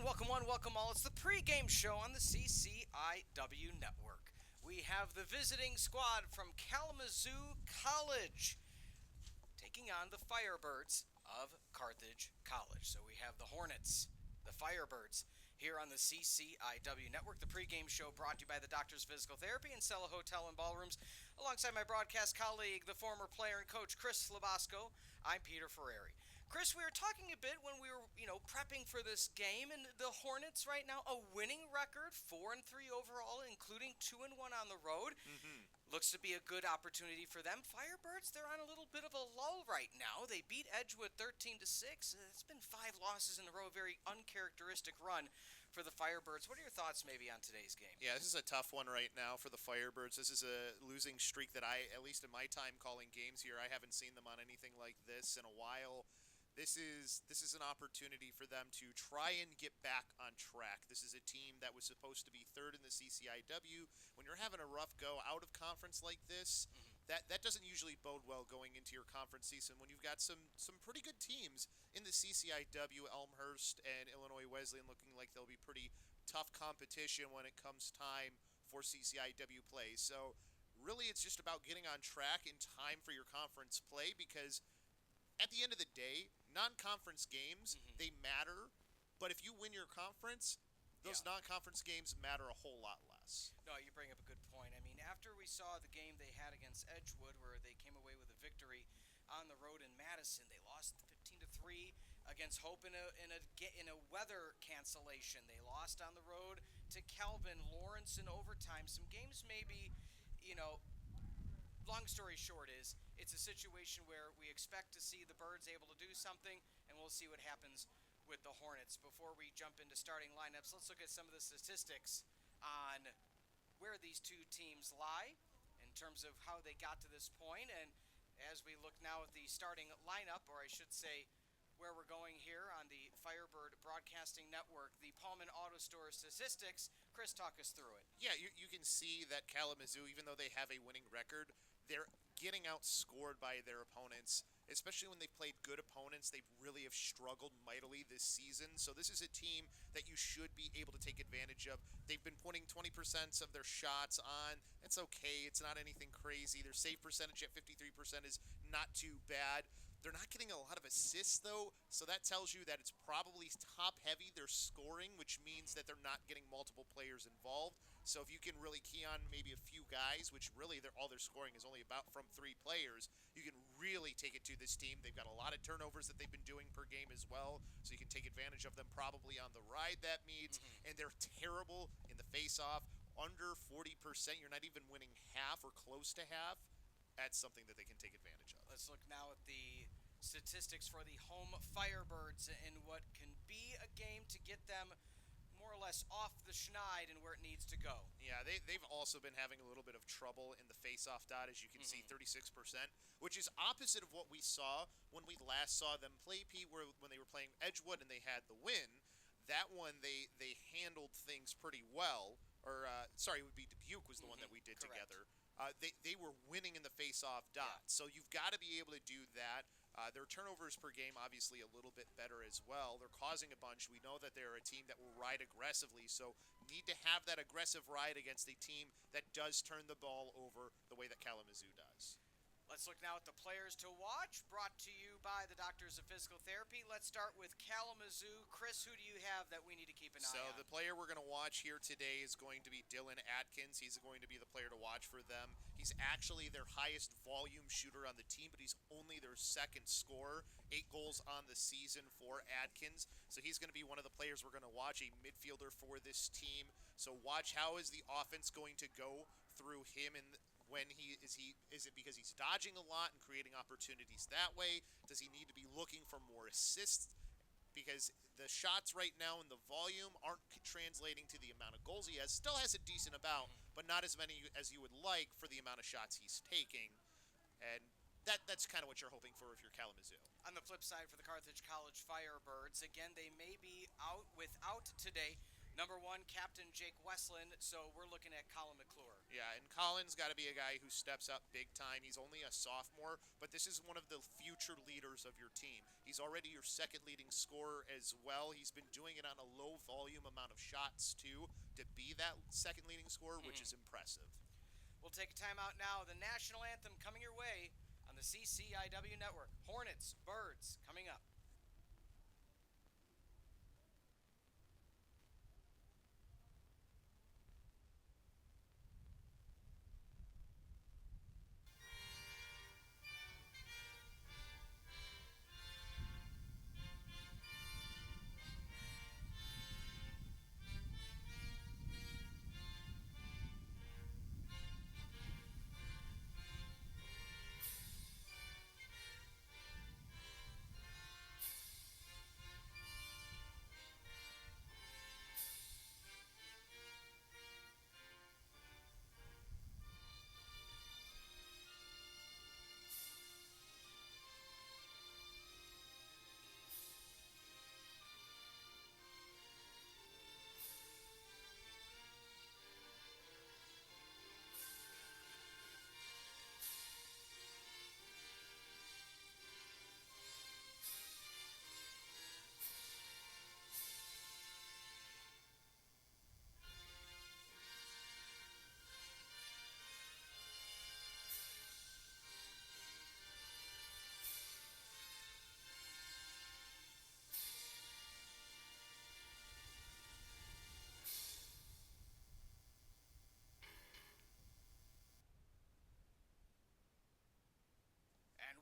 And welcome one, welcome all. It's the pregame show on the CCIW network. We have the visiting squad from Kalamazoo College taking on the Firebirds of Carthage College. So we have the Hornets, the Firebirds, here on the CCIW network. The pregame show brought to you by the Doctors of Physical Therapy and Cella Hotel and Ballrooms. Alongside my broadcast colleague, the former player and coach, Chris LoBosco, I'm Peter Ferreri. Chris, we were talking a bit when we were, prepping for this game, and the Hornets right now, a winning record, 4-3 overall, including 2-1 on the road. Looks to be a good opportunity for them. Firebirds, they're on a little bit of a lull right now. They beat Edgewood 13-6. It's been 5 losses in a row, a very uncharacteristic run for the Firebirds. What are your thoughts maybe on today's game? Yeah, this is a tough one right now for the Firebirds. This is a losing streak that at least in my time calling games here, I haven't seen them on anything like this in a while. This is an opportunity for them to try and get back on track. This is a team that was supposed to be third in the CCIW. When you're having a rough go out of conference like this, that doesn't usually bode well going into your conference season when you've got some pretty good teams in the CCIW, Elmhurst and Illinois Wesleyan looking like they'll be pretty tough competition when it comes time for CCIW play. So really it's just about getting on track in time for your conference play, because at the end of the day, non-conference games, they matter, but if you win your conference, those non-conference games matter a whole lot less. No, you bring up a good point. I mean, after we saw the game they had against Edgewood, where they came away with a victory on the road in Madison, they lost 15-3 against Hope in a weather cancellation. They lost on the road to Calvin Lawrence in overtime. Some games maybe, long story short is, it's a situation where we expect to see the Birds able to do something, and we'll see what happens with the Hornets. Before we jump into starting lineups, let's look at some of the statistics on where these two teams lie in terms of how they got to this point. And as we look now at the starting lineup, or I should say where we're going here on the Firebird Broadcasting Network, the Pullman Auto Store statistics. Chris, talk us through it. Yeah, you can see that Kalamazoo, even though they have a winning record, they're getting outscored by their opponents, especially when they've played good opponents. They really have struggled mightily this season. So this is a team that you should be able to take advantage of. They've been putting 20% of their shots on. It's okay. It's not anything crazy. Their save percentage at 53% is not too bad. They're not getting a lot of assists, though, so that tells you that it's probably top-heavy, they're scoring, which means that they're not getting multiple players involved. So if you can really key on maybe a few guys, which really all their scoring is only about from 3 players, you can really take it to this team. They've got a lot of turnovers that they've been doing per game as well, so you can take advantage of them probably on the ride that meets. And they're terrible in the face-off, under 40%. You're not even winning half or close to half. That's something that they can take advantage of. Let's look now at the statistics for the home Firebirds in what can be a game to get them more or less off the schneid and where it needs to go. Yeah, they've also been having a little bit of trouble in the face-off dot, as you can see, 36%, which is opposite of what we saw when we last saw them play, Pete, when they were playing Edgewood and they had the win. That one, they handled things pretty well. It would be Dubuque was the one that we did together. They were winning in the face-off dot, so you've got to be able to do that. Their turnovers per game, obviously, a little bit better as well. They're causing a bunch. We know that they're a team that will ride aggressively, so need to have that aggressive ride against a team that does turn the ball over the way that Kalamazoo does. Let's look now at the players to watch, brought to you by the Doctors of Physical Therapy. Let's start with Kalamazoo. Chris, who do you have that we need to keep an eye on? So the player we're going to watch here today is going to be Dylan Atkins. He's going to be the player to watch for them. He's actually their highest volume shooter on the team, but he's only their second scorer. 8 goals on the season for Atkins. So he's going to be one of the players we're going to watch, a midfielder for this team. So watch how is the offense going to go through him and is it because he's dodging a lot and creating opportunities that way? Does he need to be looking for more assists? Because the shots right now and the volume aren't translating to the amount of goals he has. Still has a decent amount, but not as many as you would like for the amount of shots he's taking. And that's kind of what you're hoping for if you're Kalamazoo. On the flip side for the Carthage College Firebirds, again, they may be without today number 1, Captain Jake Westland, so we're looking at Colin McClure. Yeah, and Colin's got to be a guy who steps up big time. He's only a sophomore, but this is one of the future leaders of your team. He's already your second leading scorer as well. He's been doing it on a low volume amount of shots, too, to be that second leading scorer, which is impressive. We'll take a timeout now. The national anthem coming your way on the CCIW network. Hornets, Birds, coming up.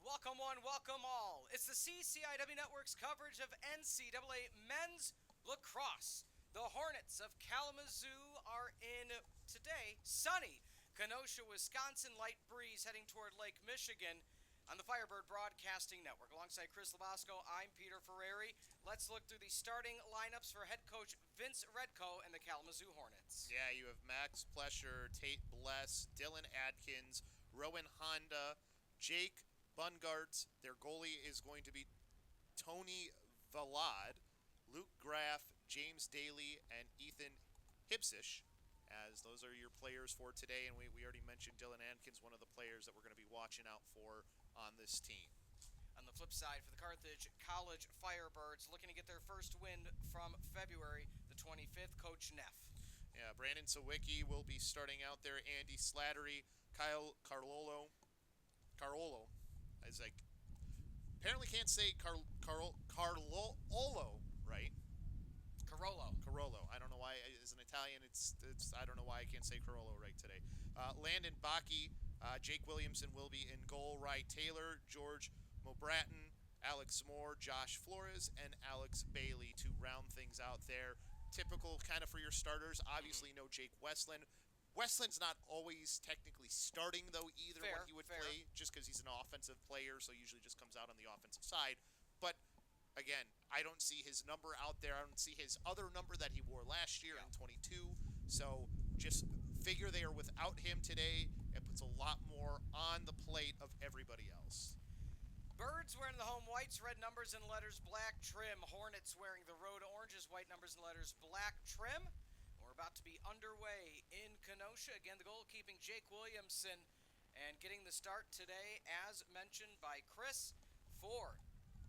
Welcome one, welcome all. It's the CCIW Network's coverage of NCAA men's lacrosse. The Hornets of Kalamazoo are in today sunny Kenosha, Wisconsin. Light breeze heading toward Lake Michigan on the Firebird Broadcasting Network. Alongside Chris LoBosco, I'm Peter Ferreri. Let's look through the starting lineups for head coach Vince Redko and the Kalamazoo Hornets. Yeah, you have Max Plesher, Tate Bless, Dylan Adkins, Rowan Honda, Jake Bungartz. Their goalie is going to be Tony Valad, Luke Graff, James Daly, and Ethan Hipsish, as those are your players for today. And we already mentioned Dylan Adkins, one of the players that we're going to be watching out for on this team. On the flip side, for the Carthage College Firebirds, looking to get their first win from February the 25th, Coach Neff. Yeah, Brandon Sawicki will be starting out there. Andy Slattery, Kyle Carolo, as I apparently can't say Carolo, right? Carolo. I don't know why. As an Italian, it's I don't know why I can't say Carolo right today. Landon Baki, Jake Williamson will be in goal. Rye Taylor, George Mobratton, Alex Moore, Josh Flores, and Alex Bailey to round things out there. Typical kind of for your starters. Obviously, no Jake Westland. Westland's not always technically starting, though, either Fair, when he would play, just because he's an offensive player, so usually just comes out on the offensive side. But, again, I don't see his number out there. I don't see his other number that he wore last year in 22. So just figure they are without him today. It puts a lot more on the plate of everybody else. Birds wearing the home whites, red numbers and letters, black trim. Hornets wearing the road oranges, white numbers and letters, black trim. About to be underway in Kenosha. Again, the goalkeeping Jake Williamson, and getting the start today, as mentioned by Chris, for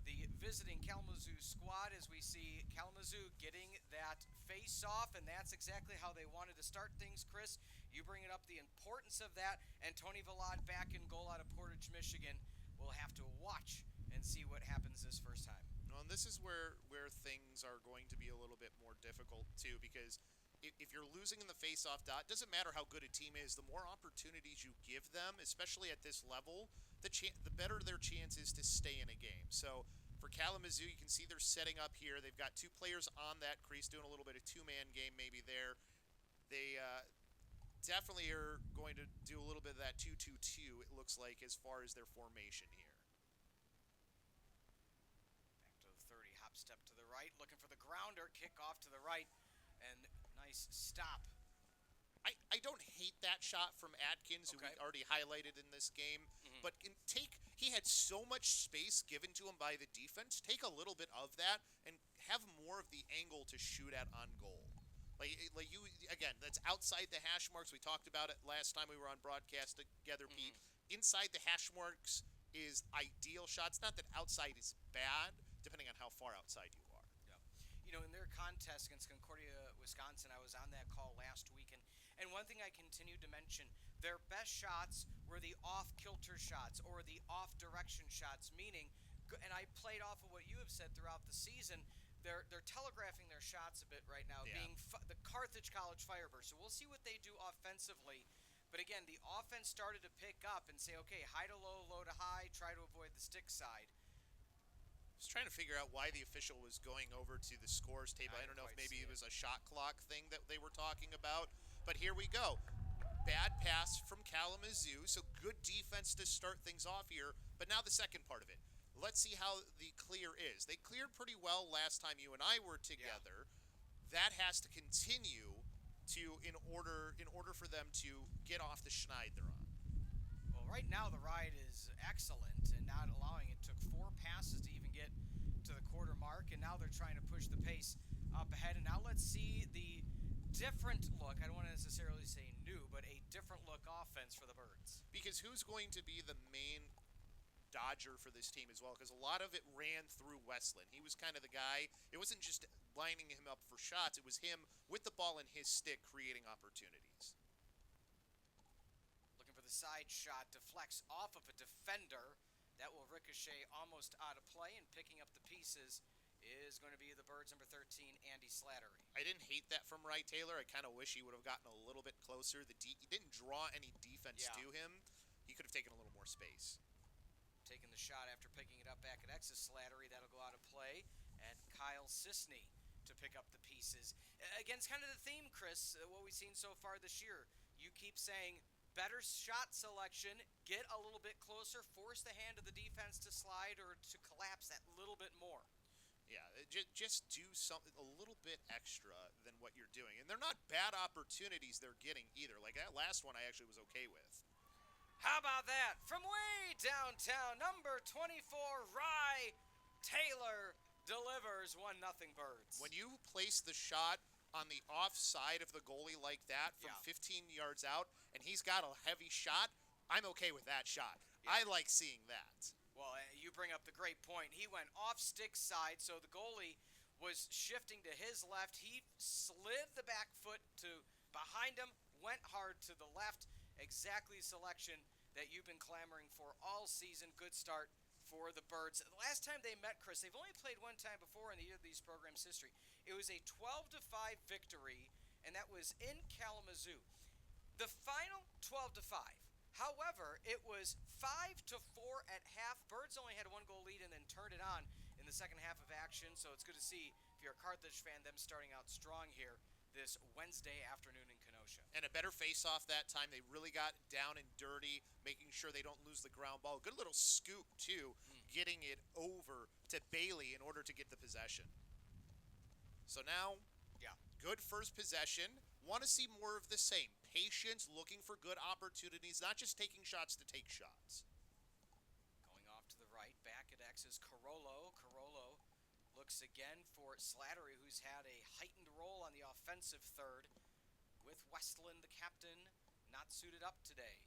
the visiting Kalamazoo squad, as we see Kalamazoo getting that face-off, and that's exactly how they wanted to start things. Chris, you bring it up, the importance of that, and Tony Valad back in goal out of Portage, Michigan. We'll have to watch and see what happens this first time. Well, and this is where things are going to be a little bit more difficult, too, because if you're losing in the face-off dot, doesn't matter how good a team is, the more opportunities you give them, especially at this level, the better their chance is to stay in a game. So for Kalamazoo, you can see they're setting up here. They've got two players on that crease doing a little bit of two-man game maybe there. They definitely are going to do a little bit of that 2-2-2, it looks like, as far as their formation here. Back to the 30, hop step to the right, looking for the grounder, kick off to the right, and nice stop. I don't hate that shot from Adkins, who we already highlighted in this game. But he had so much space given to him by the defense. Take a little bit of that and have more of the angle to shoot at on goal. Like you again, that's outside the hash marks. We talked about it last time we were on broadcast together, Pete. Inside the hash marks is ideal shots. Not that outside is bad, depending on how far outside you are. Yeah. In their contest against Concordia, Wisconsin, I was on that call last week, and one thing I continued to mention, their best shots were the off-kilter shots or the off-direction shots, meaning, and I played off of what you have said throughout the season, they're telegraphing their shots a bit right now, Yeah. being the Carthage College Firebirds. So we'll see what they do offensively. But again, the offense started to pick up and say, okay, high to low, low to high, try to avoid the stick side. I was trying to figure out why the official was going over to the scores table. I don't know if maybe it was a shot clock thing that they were talking about. But here we go. Bad pass from Kalamazoo, so good defense to start things off here. But now the second part of it. Let's see how the clear is. They cleared pretty well last time you and I were together. Yeah. That has to continue in order for them to get off the schneid they're on. Well, right now the ride is excellent and not allowing it. Took 4 passes to even get to the quarter mark, and now they're trying to push the pace up ahead. And now let's see the different look. I don't want to necessarily say new, but a different look offense for the Birds. Because who's going to be the main dodger for this team as well? Because a lot of it ran through Westland. He was kind of the guy. It wasn't just lining him up for shots. It was him with the ball in his stick creating opportunities. Looking for the side shot, deflects off of a defender. That will ricochet almost out of play, and picking up the pieces is going to be the Birds' number 13, Andy Slattery. I didn't hate that from Wright Taylor. I kind of wish he would have gotten a little bit closer. He didn't draw any defense to him. He could have taken a little more space. Taking the shot after picking it up back at X's Slattery. That'll go out of play. And Kyle Sisney to pick up the pieces. Again, it's kind of the theme, Chris, what we've seen so far this year. You keep saying better shot selection, get a little bit closer, force the hand of the defense to slide or to collapse that little bit more. Yeah, just do something a little bit extra than what you're doing. And they're not bad opportunities they're getting either. Like that last one I actually was okay with. How about that? From way downtown, number 24, Rye Taylor delivers 1-0 Birds. When you place the shot on the offside of the goalie like that from 15 yards out, and he's got a heavy shot, I'm okay with that shot. Yeah. I like seeing that. Well, you bring up the great point. He went off stick side, so the goalie was shifting to his left. He slid the back foot to behind him, went hard to the left. Exactly selection that you've been clamoring for all season. Good start for the Birds. The last time they met, Chris, they've only played one time before in these programs' history. It was a 12-5 victory, and that was in Kalamazoo. The final 12-5. However, it was 5-4 at half. Birds only had a 1-goal lead and then turned it on in the second half of action. So it's good to see, if you're a Carthage fan, them starting out strong here this Wednesday afternoon in Kenosha. And a better face-off that time. They really got down and dirty, making sure they don't lose the ground ball. Good little scoop, too, getting it over to Bailey in order to get the possession. So now, good first possession. Want to see more of the same. Patience, looking for good opportunities, not just taking shots to take shots. Going off to the right, back at X's Carollo. Carollo looks again for Slattery, who's had a heightened role on the offensive third, with Westland, the captain, not suited up today.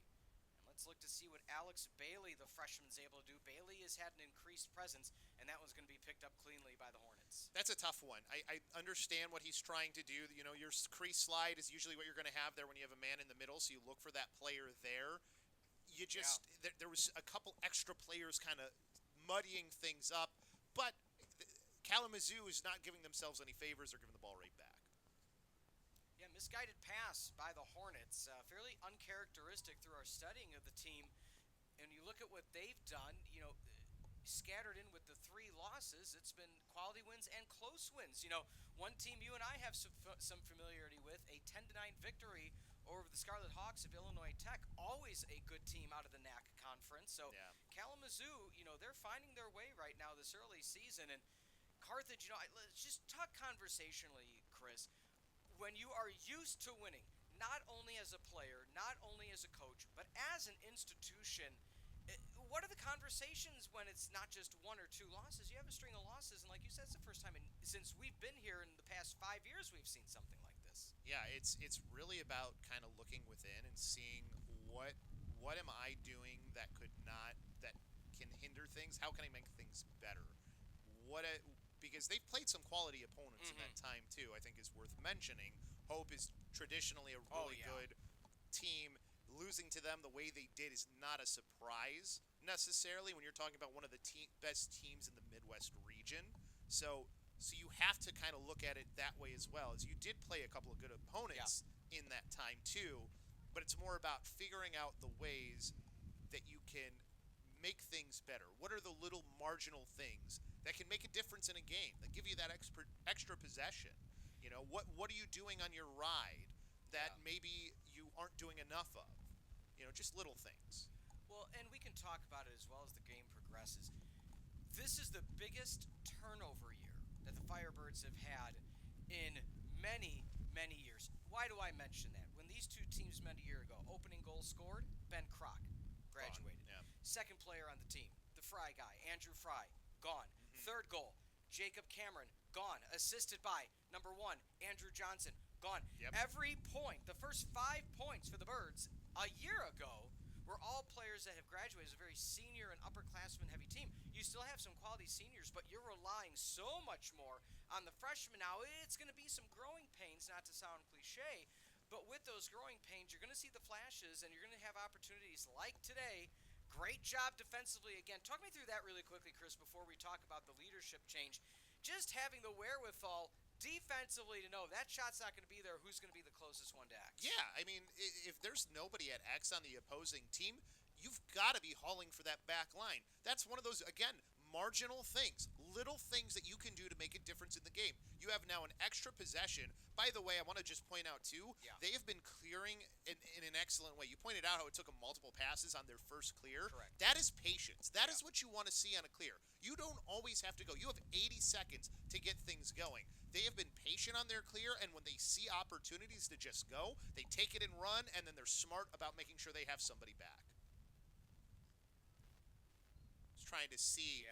And let's look to see what Alex Bailey, the freshman's able to do. Bailey has had an increased presence, and that one's going to be picked up cleanly by the Hornets. That's a tough one. I understand what he's trying to do. You know, your crease slide is usually what you're going to have there when you have a man in the middle, so you look for that player there. You just, there was a couple extra players kind of muddying things up, but Kalamazoo is not giving themselves any favors. They're giving the ball right back. Yeah, misguided pass by the Hornets. Fairly uncharacteristic through our studying of the team. And you look at what they've done, scattered in with the 3 losses, it's been quality wins and close wins. One team you and I have some familiarity with, a 10-9 victory over the Scarlet Hawks of Illinois Tech. Always a good team out of the NAC conference. So Kalamazoo, they're finding their way right now this early season. And Carthage, let's just talk conversationally, Chris. When you are used to winning, not only as a player, not only as a coach, but as an institution, what are the conversations when it's not just 1 or 2 losses? You have a string of losses, and like you said, it's the first time since we've been here in the past 5 years we've seen something like this. Yeah, it's really about kind of looking within and seeing what am I doing that can hinder things? How can I make things better? What a, because they've played some quality opponents in that time too. I think is worth mentioning. Hope is traditionally a really good team. Losing to them the way they did is not a surprise necessarily when you're talking about one of the best teams in the Midwest region. So you have to kind of look at it that way as well. As you did play a couple of good opponents in that time too, but it's more about figuring out the ways that you can make things better. What are the little marginal things that can make a difference in a game, that give you that extra possession? You know, what are you doing on your ride that maybe you aren't doing enough of? You know, just little things. Well, and we can talk about it as well as the game progresses. This is the biggest turnover year that the Firebirds have had in many, many years. Why do I mention that? When these two teams met a year ago, opening goal scored, Ben Kroc, graduated. Yeah. Second player on the team, the Fry guy, Andrew Fry, gone. Third goal, Jacob Cameron, gone. Assisted by number 1, Andrew Johnson, gone. Yep. Every point, the first 5 points for the Birds a year ago were all players that have graduated. It's a very senior and upperclassman heavy team. You still have some quality seniors, but you're relying so much more on the freshmen now. It's going to be some growing pains, not to sound cliche, but with those growing pains, you're going to see the flashes, and you're going to have opportunities like today. Great job defensively again. Talk me through that really quickly, Chris, before we talk about the leadership change. Just having the wherewithal defensively to know that shot's not going to be there, who's going to be the closest one to X? Yeah, I mean, if there's nobody at X on the opposing team, you've got to be hauling for that back line. That's one of those, again, marginal things, little things that you can do to make a difference in the game. You have now an extra possession. By the way, I want to just point out, too, they have been clearing in an excellent way. You pointed out how it took them multiple passes on their first clear. Correct. That is patience. That is what you want to see on a clear. You don't always have to go. You have 80 seconds to get things going. They have been patient on their clear, and when they see opportunities to just go, they take it and run, and then they're smart about making sure they have somebody back. Just trying to see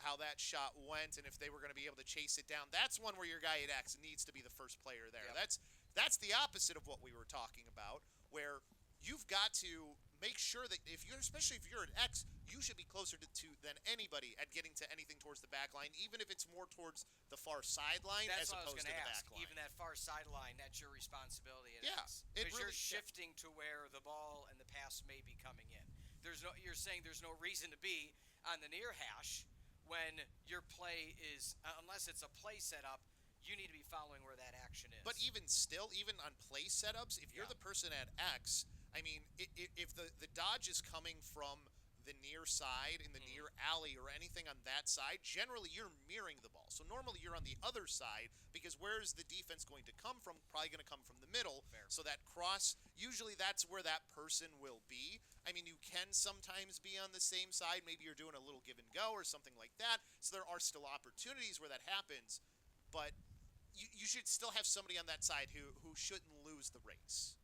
how that shot went and if they were going to be able to chase it down. That's one where your guy at X needs to be the first player there. That's the opposite of what we were talking about, where you've got to make sure that especially if you're at X, you should be closer to than anybody at getting to anything towards the back line, even if it's more towards the far sideline as opposed to the back line. Even that far sideline, that's your responsibility at X. Because you're shifting to where the ball and the pass may be coming in. You're saying there's no reason to be on the near hash when your play is, unless it's a play setup, you need to be following where that action is. But even still, even on play setups, if you're the person at X, I mean, if the dodge is coming from the near side, in the near alley, or anything on that side, generally you're mirroring the ball. So normally you're on the other side, because where is the defense going to come from? Probably going to come from the middle. Fair. So that cross, usually that's where that person will be. I mean, you can sometimes be on the same side. Maybe you're doing a little give and go or something like that. So there are still opportunities where that happens. But you should still have somebody on that side who shouldn't lose the race.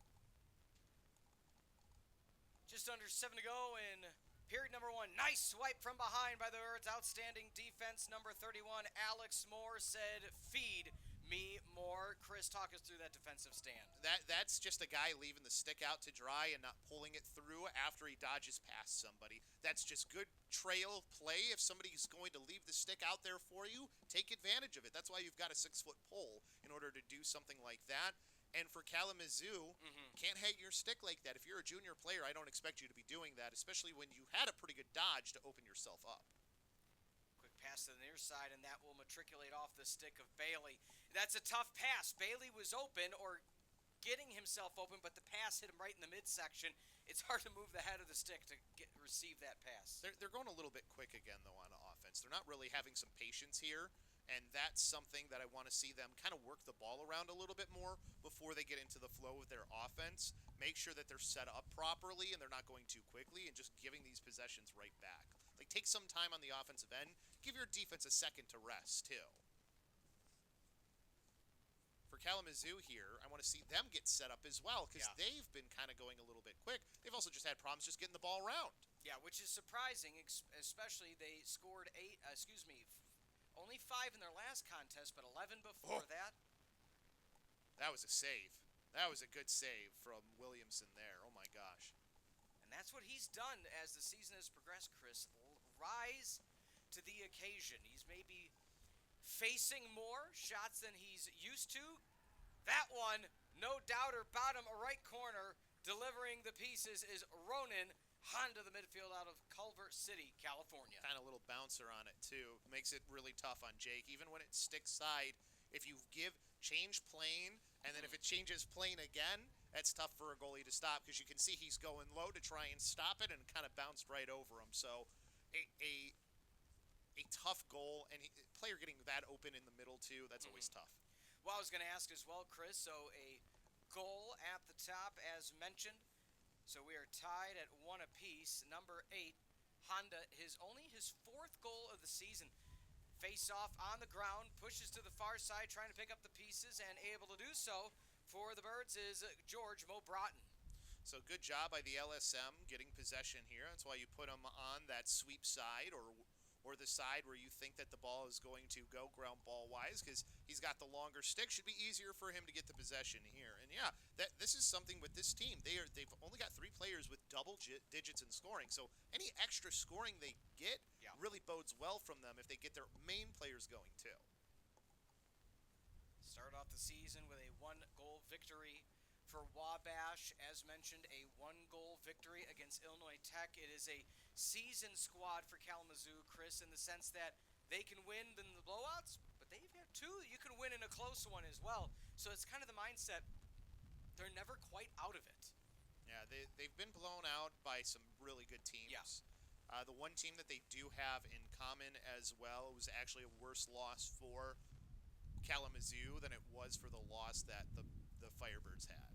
Just under 7 to go in period number 1. Nice swipe from behind by the Birds. Outstanding defense. Number 31, Alex Moore said, "Feed me more." Chris, talk us through that defensive stand. That's just a guy leaving the stick out to dry and not pulling it through after he dodges past somebody. That's just good trail play. If somebody's going to leave the stick out there for you, take advantage of it. That's why you've got a 6-foot pole in order to do something like that. And for Kalamazoo, can't hang your stick like that. If you're a junior player, I don't expect you to be doing that, especially when you had a pretty good dodge to open yourself up. Quick pass to the near side, and that will matriculate off the stick of Bailey. That's a tough pass. Bailey was open, or getting himself open, but the pass hit him right in the midsection. It's hard to move the head of the stick to receive that pass. They're going a little bit quick again, though, on offense. They're not really having some patience here. And that's something that I want to see them kind of work the ball around a little bit more before they get into the flow of their offense. Make sure that they're set up properly and they're not going too quickly and just giving these possessions right back. Like, take some time on the offensive end. Give your defense a second to rest, too. For Kalamazoo here, I want to see them get set up as well because they've been kind of going a little bit quick. They've also just had problems just getting the ball around. Yeah, which is surprising, especially they scored only 5 in their last contest, but 11 before that. That was a save. That was a good save from Williamson there. Oh, my gosh. And that's what he's done as the season has progressed, Chris. Rise to the occasion. He's maybe facing more shots than he's used to. That one, no doubt about him, a right corner, delivering the pieces is Ronan Honda, the midfield out of Culver City, California. Kind of little bouncer on it, too. Makes it really tough on Jake. Even when it sticks side, if you change plane, and then if it changes plane again, that's tough for a goalie to stop because you can see he's going low to try and stop it and kind of bounced right over him. So a tough goal, and player getting that open in the middle, too, that's always tough. Well, I was going to ask as well, Chris, so a goal at the top as mentioned. So we are tied at 1 apiece. Number 8, Honda, only his 4th goal of the season. Face off on the ground, pushes to the far side, trying to pick up the pieces, and able to do so for the Birds is George Mo Broughton. So good job by the LSM getting possession here. That's why you put him on that sweep side or the side where you think that the ball is going to go ground ball wise, because he's got the longer stick. Should be easier for him to get the possession here. And yeah, this is something with this team. They've only got 3 players with double digits in scoring. So any extra scoring they get really bodes well from them if they get their main players going too. Start off the season with a 1-goal victory for Wabash. As mentioned, a 1-goal victory against Illinois Tech. It is a seasoned squad for Kalamazoo, Chris, in the sense that they can win in the blowouts, but they've had 2 you can win in a close one as well. So it's kind of the mindset. They're never quite out of it. Yeah, they've been blown out by some really good teams. Yeah. The one team that they do have in common as well was actually a worse loss for Kalamazoo than it was for the loss that the Firebirds had.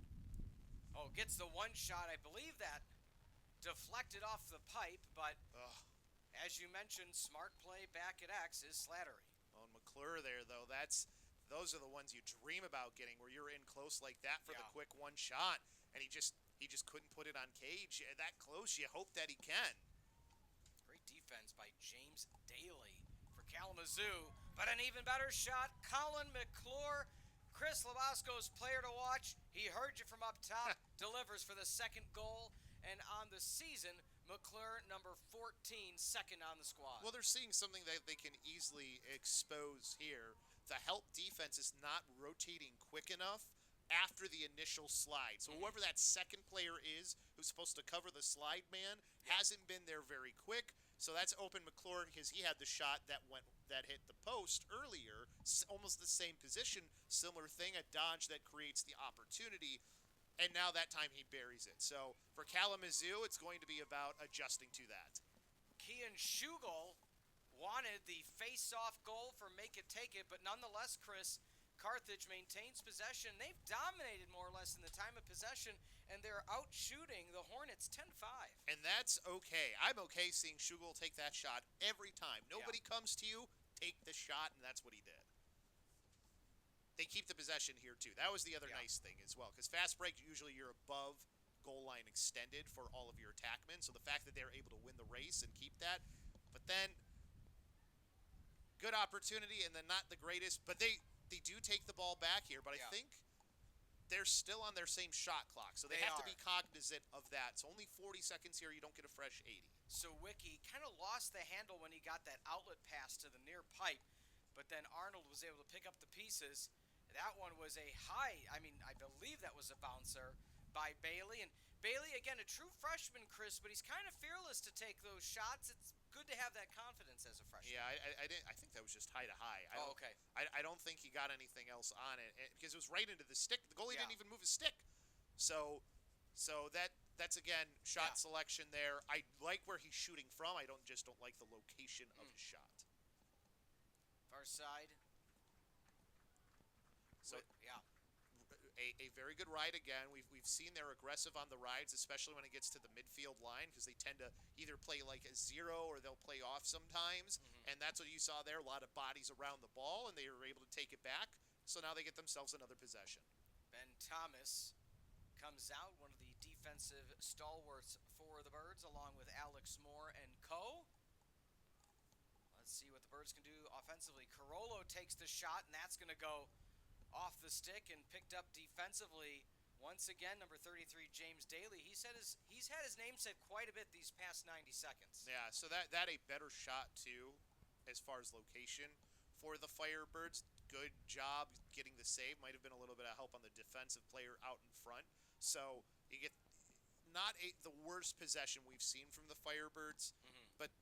Oh, gets the one shot. I believe that deflected off the pipe, but as you mentioned, smart play back at X is Slattery. Oh, and McClure there, though, those are the ones you dream about getting, where you're in close like that for the quick one shot, and he just couldn't put it on cage. That close, you hope that he can. Great defense by James Daly for Kalamazoo, but an even better shot, Colin McClure. Chris LoBosco's player to watch. He heard you from up top, delivers for the 2nd goal, and on the season, McClure, number 14, second on the squad. Well, they're seeing something that they can easily expose here. The help defense is not rotating quick enough after the initial slide. So whoever that second player is who's supposed to cover the slide man hasn't been there very quick. So that's open McClure because he had the shot that hit the post earlier, almost the same position, similar thing, a dodge that creates the opportunity, and now that time he buries it. So for Kalamazoo, it's going to be about adjusting to that. Kian Schugel wanted the face-off goal for make it take it, but nonetheless, Chris, Carthage maintains possession. They've dominated more or less in the time of possession, and they're out-shooting the Hornets 10-5. And that's okay. I'm okay seeing Schugel take that shot every time. Nobody comes to you, take the shot, and that's what he did. They keep the possession here, too. That was the other nice thing as well, because fast break, usually you're above goal line extended for all of your attackmen, so the fact that they're able to win the race and keep that, but then good opportunity and then not the greatest, but they do take the ball back here, but I think they're still on their same shot clock, so they have to be cognizant of that. So only 40 seconds here, you don't get a fresh 80. So Wiki kind of lost the handle when he got that outlet pass to the near pipe, but then Arnold was able to pick up the pieces. That one was a high, I believe that was a bouncer by Bailey. And Bailey, again, a true freshman, Chris, but he's kind of fearless to take those shots. It's good to have that confidence as a freshman. Yeah, I think that was just high to high. Okay. I don't think he got anything else on it because it was right into the stick. The goalie didn't even move his stick. So that's again shot selection there. I like where he's shooting from. I don't like the location of his shot. Far side. So a very good ride again. We've seen they're aggressive on the rides, especially when it gets to the midfield line, because they tend to either play like a zero or they'll play off sometimes. And that's what you saw there, a lot of bodies around the ball, and they were able to take it back. So now they get themselves another possession. Ben Thomas comes out, one of the defensive stalwarts for the Birds, along with Alex Moore and co. Let's see what the Birds can do offensively. Carollo takes the shot, and that's going to go off the stick and picked up defensively Once again, number 33, James Daly. He's had his name said quite a bit these past 90 seconds. Yeah, so that a better shot too, as far as location for the Firebirds. Good job getting the save. Might have been a little bit of help on the defensive player out in front. So you get not the worst possession we've seen from the Firebirds, but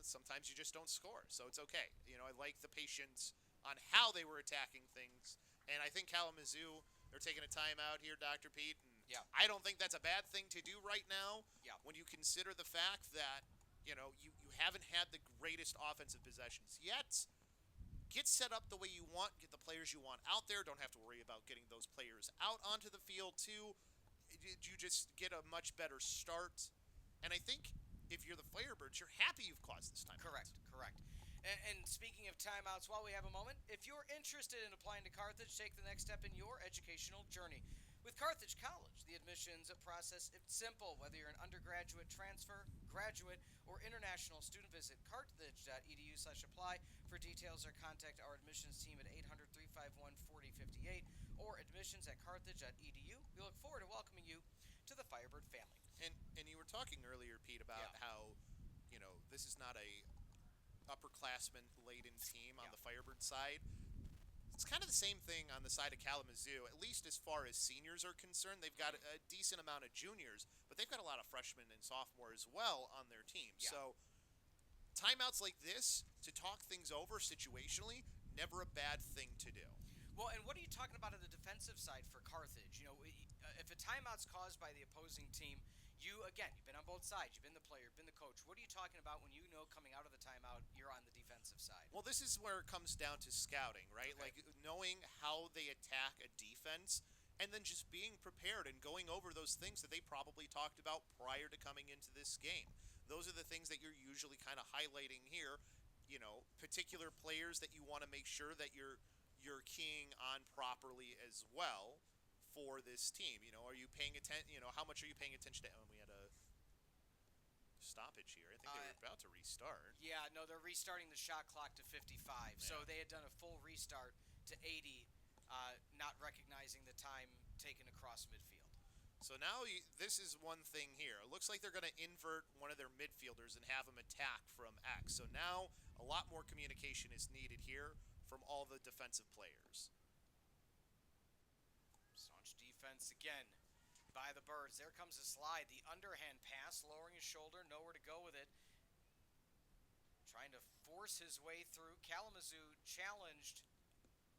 sometimes you just don't score, so it's okay. I like the patience on how they were attacking things, and I think Kalamazoo, they're taking a timeout here, Dr. Pete, and Yeah. I don't think that's a bad thing to do right now. Yeah. When you consider the fact that you haven't had the greatest offensive possessions yet. Get set up the way you want, get the players you want out there. Don't have to worry about getting those players out onto the field too. You just get a much better start. And I think if you're the Firebirds, you're happy you've caused this time. Correct. And speaking of timeouts, while we have a moment, if you're interested in applying to Carthage, take the next step in your educational journey. With Carthage College, the admissions process is simple. Whether you're an undergraduate transfer, graduate, or international student, visit carthage.edu/apply for details or contact our admissions team at 800-351-4058 or admissions@carthage.edu. We look forward to welcoming you to the Firebird family. And you were talking earlier, Pete, about how this is not a upperclassman laden team on the Firebird side. It's kind of the same thing on the side of Kalamazoo, at least as far as seniors are concerned. They've got a decent amount of juniors, but they've got a lot of freshmen and sophomores as well on their team. Yeah. So timeouts like this to talk things over situationally, never a bad thing to do. Well, and what are you talking about on the defensive side for Carthage? If a timeout's caused by the opposing team, you've been on both sides. You've been the player, you've been the coach. What are you talking about when coming out of the timeout, you're on the defensive side? Well, this is where it comes down to scouting, right? Okay. Like knowing how they attack a defense and then just being prepared and going over those things that they probably talked about prior to coming into this game. Those are the things that you're usually kind of highlighting here. Particular players that you want to make sure that you're keying on properly as well for this team. Are you paying attention? How much are you paying attention to? We had a stoppage here. I think they were about to restart. Yeah, no, they're restarting the shot clock to 55. Yeah. So they had done a full restart to 80, not recognizing the time taken across midfield. So now this is one thing here. It looks like they're going to invert one of their midfielders and have him attack from X. So now a lot more communication is needed here from all the defensive players. Staunch defense again by the Birds. There comes a slide. The underhand pass, lowering his shoulder, nowhere to go with it. Trying to force his way through. Kalamazoo challenged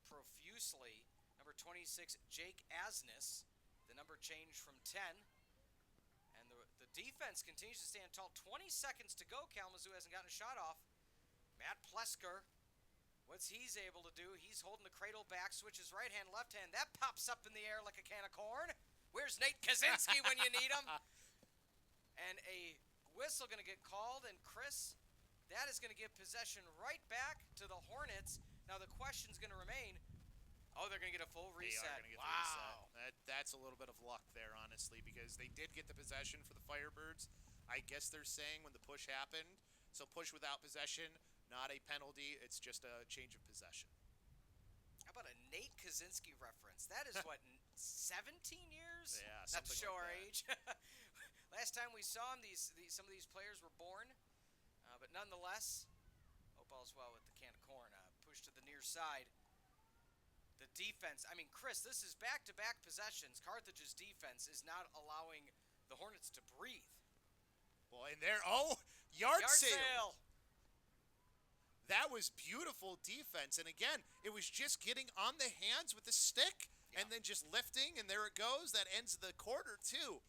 profusely. Number 26, Jake Asnes. The number changed from 10. And the defense continues to stand tall. 20 seconds to go. Kalamazoo hasn't gotten a shot off. Matt Plesker, what's he's able to do? He's holding the cradle back, switches right hand, left hand. That pops up in the air like a can of corn. Where's Nate Kaczynski when you need him? And a whistle going to get called. And Chris, that is going to give possession right back to the Hornets. Now the question's going to remain, they're going to get a full reset. They are going to get the reset. That's a little bit of luck there, honestly, because they did get the possession for the Firebirds. I guess they're saying when the push happened. So push without possession, not a penalty. It's just a change of possession. How about a Nate Kaczynski reference? That is what, 17 years? Yeah, not to show our like age. Last time we saw him, some of these players were born, but nonetheless, all's well with the can of corn. Push to the near side. The defense. Chris, this is back-to-back possessions. Carthage's defense is not allowing the Hornets to breathe. Well, and there, yard sale. That was beautiful defense. And again, it was just getting on the hands with the stick and then just lifting, and there it goes. That ends the quarter, too.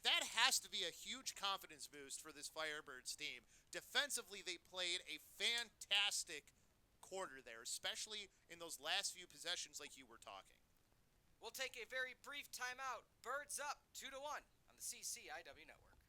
That has to be a huge confidence boost for this Firebirds team. Defensively, they played a fantastic quarter there, especially in those last few possessions like you were talking. We'll take a very brief timeout. Birds up 2-1 on the CCIW Network.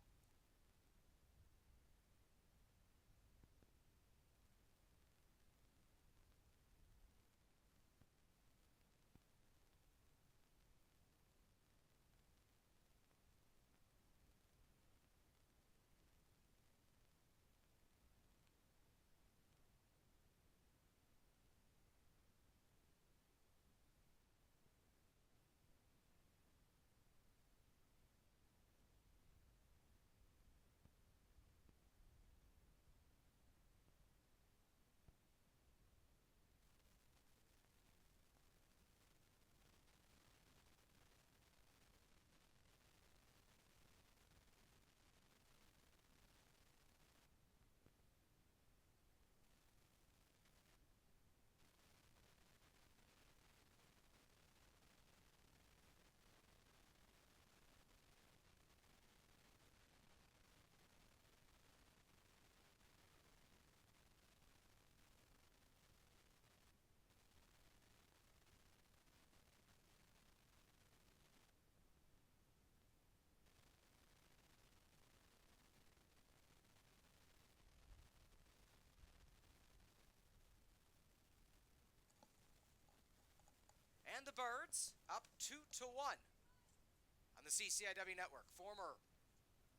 And the Birds up 2-1 on the CCIW network. Former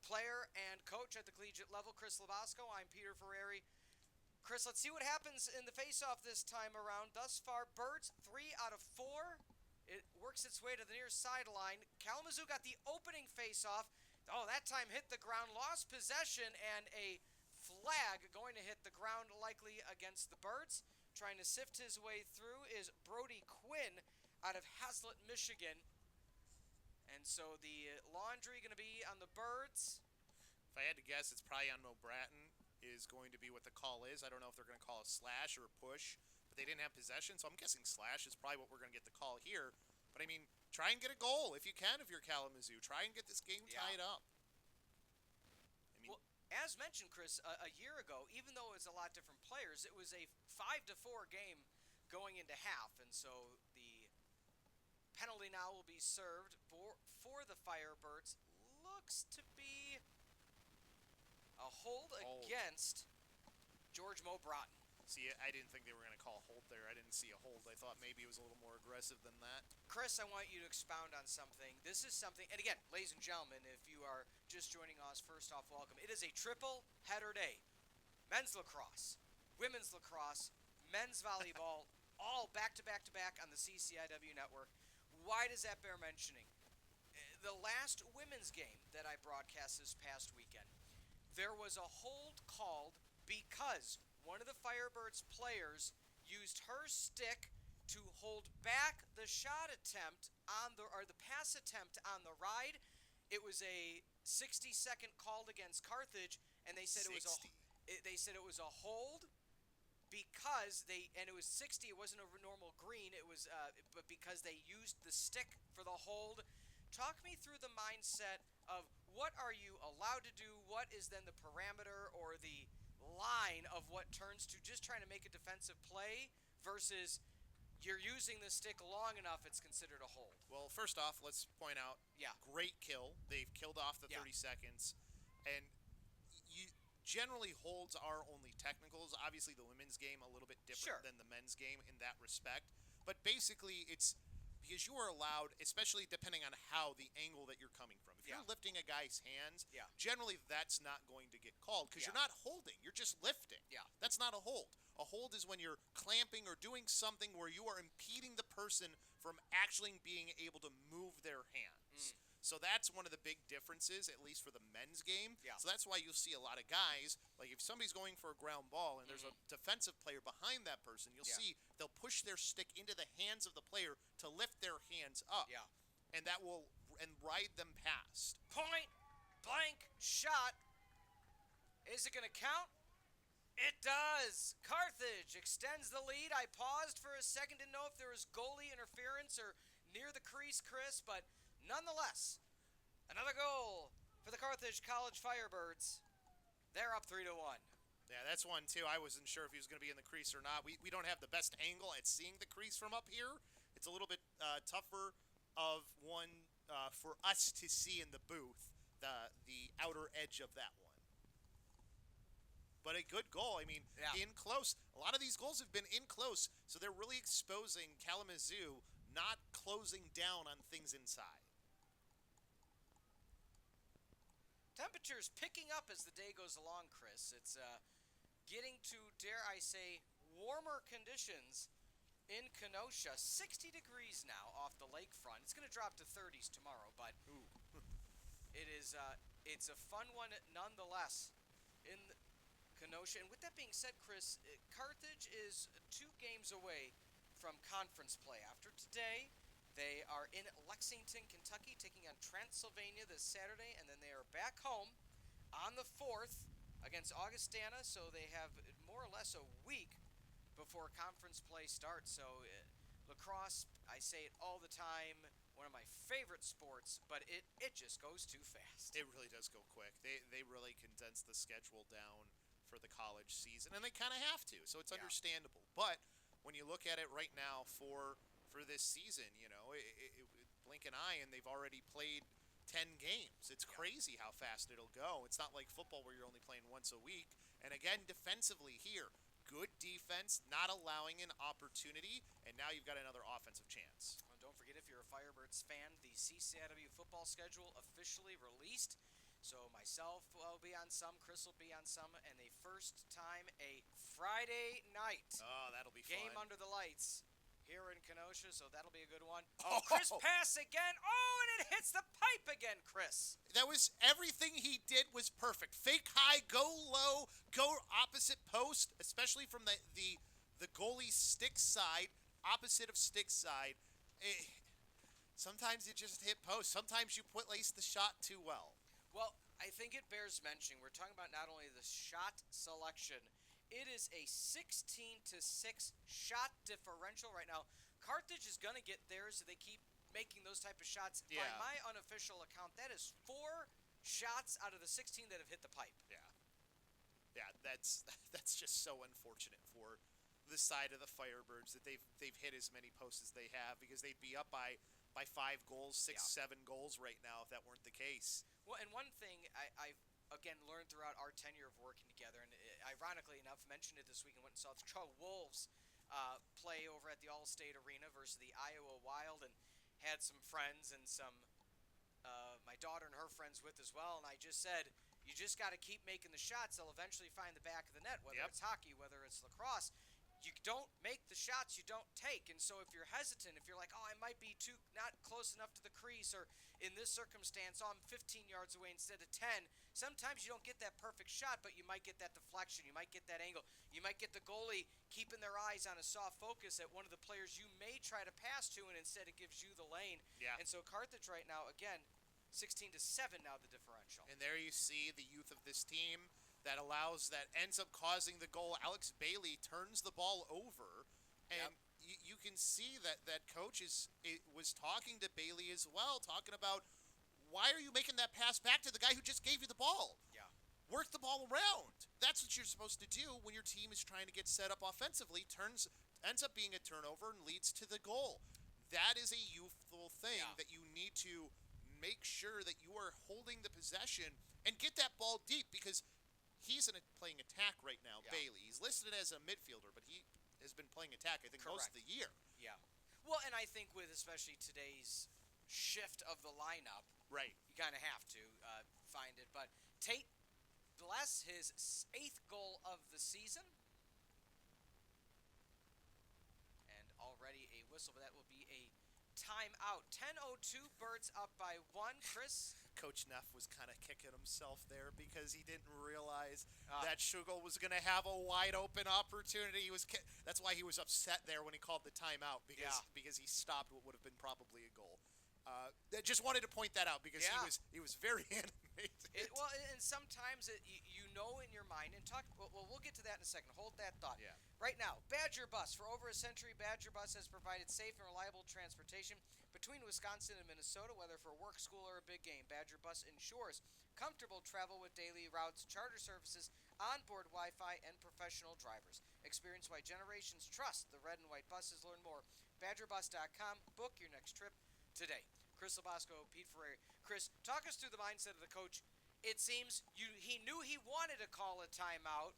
player and coach at the collegiate level, Chris LoBosco. I'm Peter Ferreri. Chris, let's see what happens in the face-off this time around. Thus far, Birds 3 out of 4. It works its way to the near sideline. Kalamazoo got the opening face-off. Oh, that time hit the ground, lost possession, and a flag going to hit the ground, likely against the Birds. Trying to sift his way through is Brody Quinn out of Haslett, Michigan. And so the laundry going to be on the Birds. If I had to guess, it's probably on Mo Bratton is going to be what the call is. I don't know if they're going to call a slash or a push, but they didn't have possession, so I'm guessing slash is probably what we're going to get the call here. But, I mean, try and get a goal if you can if you're Kalamazoo. Try and get this game tied up. Well, as mentioned, Chris, a year ago, even though it was a lot different players, it was a 5-4 game going into half, and so the penalty now will be served for the Firebirds. Looks to be a hold against George Mo Broughton. See, I didn't think they were going to call a hold there. I didn't see a hold. I thought maybe it was a little more aggressive than that. Chris, I want you to expound on something. This is something, and again, ladies and gentlemen, if you are just joining us, first off, welcome. It is a triple header day. Men's lacrosse, women's lacrosse, men's volleyball, all back-to-back-to-back on the CCIW network. Why does that bear mentioning? The last women's game that I broadcast this past weekend, there was a hold called because one of the Firebirds players used her stick to hold back the shot attempt on the pass attempt on the ride. It was a 60-second call against Carthage, and they said it was a hold because it was 60. It wasn't a normal green. It was but because they used the stick for the hold. Talk me through the mindset of what are you allowed to do? What is then the parameter or the line of what turns to just trying to make a defensive play versus you're using the stick long enough it's considered a hold? Well, first off, let's point out, great kill. They've killed off the 30 seconds. And generally holds are only technicals. Obviously, the women's game a little bit different than the men's game in that respect. But basically, it's because you are allowed, especially depending on how the angle that you're coming from. If you're lifting a guy's hands, generally that's not going to get called because you're not holding. You're just lifting. That's not a hold. A hold is when you're clamping or doing something where you are impeding the person from actually being able to move their hands. So that's one of the big differences, at least for the men's game. So that's why you'll see a lot of guys, like if somebody's going for a ground ball and there's a defensive player behind that person, you'll see they'll push their stick into the hands of the player to lift their hands up. And that will ride them past. Point blank shot. Is it going to count? It does. Carthage extends the lead. I paused for a second to know if there was goalie interference or near the crease, Chris, but nonetheless, another goal for the Carthage College Firebirds. They're up 3-1. Yeah, that's one, too. I wasn't sure if he was going to be in the crease or not. We don't have the best angle at seeing the crease from up here. It's a little bit tougher of one for us to see in the booth, the outer edge of that one. But a good goal. I mean, in close. A lot of these goals have been in close, so they're really exposing Kalamazoo not closing down on things inside. Temperatures picking up as the day goes along, Chris. It's getting to, dare I say, warmer conditions in Kenosha. 60 degrees now off the lakefront. It's going to drop to 30s tomorrow, but it's a fun one nonetheless in Kenosha. And with that being said, Chris, Carthage is 2 games away from conference play. After today, they are in Lexington, Kentucky, taking on Transylvania this Saturday, and then they are back home on the 4th against Augustana, so they have more or less a week before conference play starts. So lacrosse, I say it all the time, one of my favorite sports, but it just goes too fast. It really does go quick. They really condense the schedule down for the college season, and they kind of have to, so it's understandable. But when you look at it right now for this season, you know, blink an eye and they've already played 10 games. It's crazy how fast it'll go. It's not like football where you're only playing once a week. And again, defensively here, good defense, not allowing an opportunity, and now you've got another offensive chance. Well, don't forget, if you're a Firebirds fan, the CCIW football schedule officially released. So myself will be on some, Chris will be on some, and the first time a Friday night Oh, that'll be game fun. under the lights here in Kenosha, so that'll be a good one. Oh, Chris pass again. Oh, and it hits the pipe again, Chris. That was everything he did was perfect. Fake high, go low, go opposite post, especially from the goalie's stick side, opposite of stick side. Sometimes you just hit post. Sometimes you place the shot too well. Well, I think it bears mentioning, we're talking about not only the shot selection, it is a 16-6 shot differential right now. Carthage is going to get theirs if they keep making those type of shots. Yeah. By my unofficial account, that is 4 shots out of the 16 that have hit the pipe. Yeah, that's just so unfortunate for the side of the Firebirds that they've hit as many posts as they have, because they'd be up by 5 goals, 6, 7 goals right now if that weren't the case. Well, and one thing I've again learned throughout our tenure of working together, and ironically enough, mentioned it this week and went and saw the Chicago Wolves play over at the All-State Arena versus the Iowa Wild, and had some friends and some my daughter and her friends with as well, and I just said, you just got to keep making the shots. They'll eventually find the back of the net, whether it's hockey, whether it's lacrosse. You don't make the shots you don't take. And so if you're hesitant, if you're like, oh, I might be not close enough to the crease, or in this circumstance, oh, I'm 15 yards away instead of 10, sometimes you don't get that perfect shot, but you might get that deflection. You might get that angle. You might get the goalie keeping their eyes on a soft focus at one of the players you may try to pass to, and instead it gives you the lane. Yeah. And so Carthage right now, again, 16-7 now the differential. And there you see the youth of this team that ends up causing the goal. Alex Bailey turns the ball over, and you can see that coach was talking to Bailey as well, talking about, why are you making that pass back to the guy who just gave you the ball? Yeah. Work the ball around. That's what you're supposed to do when your team is trying to get set up offensively. Ends up being a turnover and leads to the goal. That is a youthful thing that you need to make sure that you are holding the possession and get that ball deep, because he's playing attack right now, Bailey. He's listed as a midfielder, but he has been playing attack, I think, most of the year. Yeah. Well, and I think with especially today's shift of the lineup, right, you kind of have to find it. But Tate bless his 8th goal of the season. And already a whistle, but that will be a timeout. 10:02, Birds up by 1. Chris? Coach Neff was kind of kicking himself there because he didn't realize that Schugel was going to have a wide open opportunity. That's why he was upset there when he called the timeout, because he stopped what would have been probably a goal. Just wanted to point that out because he was very animated. And sometimes you know in your mind, and we'll get to that in a second. Hold that thought. Yeah. Right now, Badger Bus. For over a century, Badger Bus has provided safe and reliable transportation between Wisconsin and Minnesota, whether for work, school, or a big game. Badger Bus ensures comfortable travel with daily routes, charter services, onboard Wi-Fi, and professional drivers. Experience why generations trust the red and white buses. Learn more. BadgerBus.com. Book your next trip today. Chris LoBosco, Pete Ferreri. Chris, talk us through the mindset of the coach. It seems he knew he wanted to call a timeout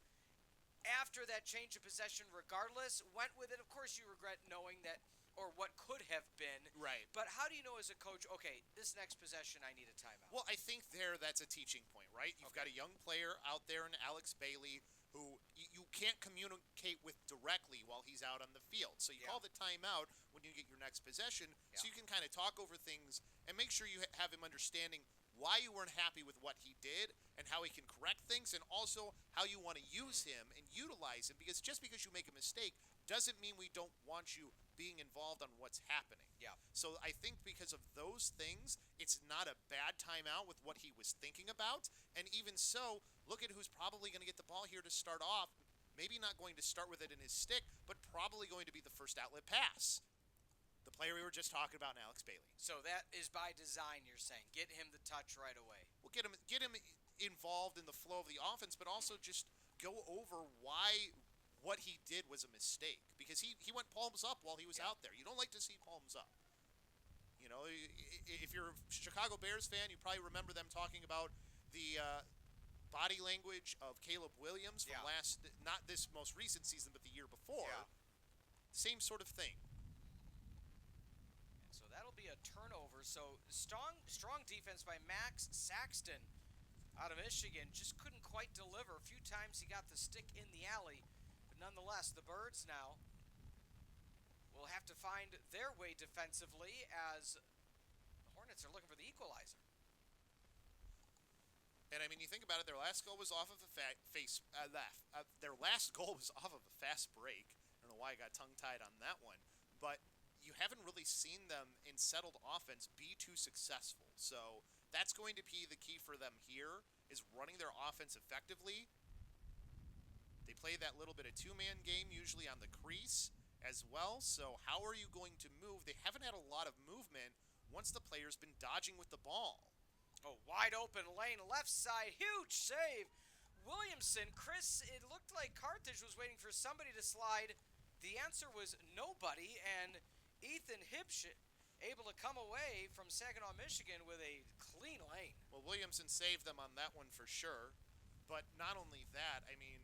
after that change of possession regardless. Went with it. Of course, you regret knowing that, or what could have been. Right. But how do you know as a coach, okay, this next possession I need a timeout? Well, I think that's a teaching point, right? You've got a young player out there in Alex Bailey who you can't communicate with directly while he's out on the field. So you call the timeout when you get your next possession, so you can kind of talk over things and make sure you have him understanding why you weren't happy with what he did and how he can correct things, and also how you want to use him and utilize him, because just because you make a mistake doesn't mean we don't want you being involved on what's happening. Yeah. So I think because of those things, it's not a bad timeout with what he was thinking about. And even so, look at who's probably going to get the ball here to start off. Maybe not going to start with it in his stick, but probably going to be the first outlet pass. The player we were just talking about, Alex Bailey. So that is by design, you're saying. Get him the touch right away. Well, get him involved in the flow of the offense, but also just go over why what he did was a mistake, because he went palms up while he was out there. You don't like to see palms up. You know, if you're a Chicago Bears fan, you probably remember them talking about the body language of Caleb Williams from Yeah. not this most recent season, but the year before. Yeah. Same sort of thing. And so that'll be a turnover. So strong defense by Max Saxton out of Michigan. Just couldn't quite deliver. A few times he got the stick in the alley. But nonetheless, the Birds now will have to find their way defensively as the Hornets are looking for the equalizer. And I mean, you think about it. Their last goal was off of a their last goal was off of a fast break. I don't know why I got tongue-tied on that one, but you haven't really seen them in settled offense be too successful. So that's going to be the key for them here, is running their offense effectively. They play that little bit of two-man game usually on the crease as well. So how are you going to move? They haven't had a lot of movement once the player's been dodging with the ball. Oh, wide open lane, left side, huge save. Williamson, Chris, it looked like Carthage was waiting for somebody to slide. The answer was nobody, and Ethan Hibsch able to come away from Saginaw, Michigan with a clean lane. Well, Williamson saved them on that one for sure. But not only that, I mean,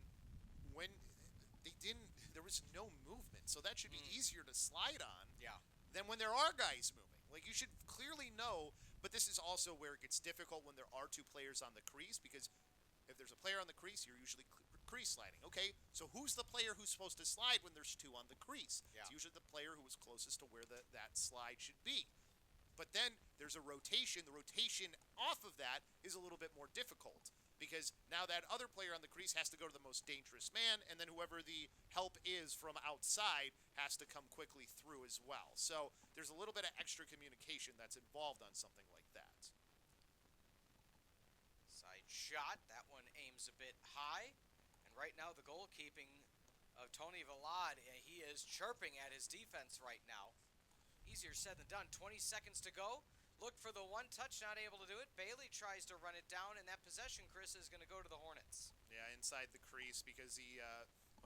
when there was no movement, so that should be easier to slide on than when there are guys moving. Like, you should clearly know, but this is also where it gets difficult when there are two players on the crease, because if there's a player on the crease, you're usually crease sliding. Okay, so who's the player who's supposed to slide when there's two on the crease? Yeah. It's usually the player who was closest to where that slide should be. But then there's a rotation. The rotation off of that is a little bit more difficult, because now that other player on the crease has to go to the most dangerous man, and then whoever the help is from outside has to come quickly through as well. So there's a little bit of extra communication that's involved on something like that. Side shot, that one aims a bit high. And right now the goalkeeping of Tony Villad, he is chirping at his defense right now. Easier said than done. 20 seconds to go. Look for the one touch, not able to do it. Bailey tries to run it down, and that possession, Chris, is going to go to the Hornets. Yeah, inside the crease, because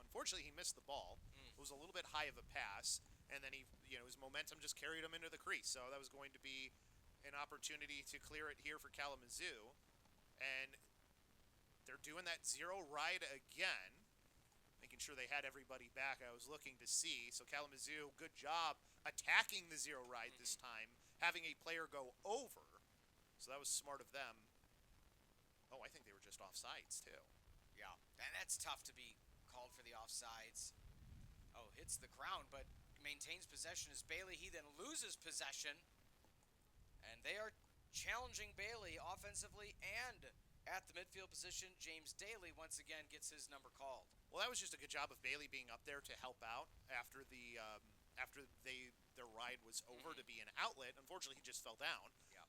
unfortunately, he missed the ball. It was a little bit high of a pass, and then his momentum just carried him into the crease. So that was going to be an opportunity to clear it here for Kalamazoo, and they're doing that zero ride again, making sure they had everybody back. I was looking to see. So Kalamazoo, good job attacking the zero ride this time, having a player go over. So that was smart of them. Oh, I think they were just offsides too. Yeah, and that's tough to be called for the offsides. Oh, hits the ground, but maintains possession as Bailey. He then loses possession, and they are challenging Bailey offensively and at the midfield position. James Daly once again gets his number called. Well, that was just a good job of Bailey being up there to help out after their ride was over to be an outlet. Unfortunately, he just fell down. Yeah.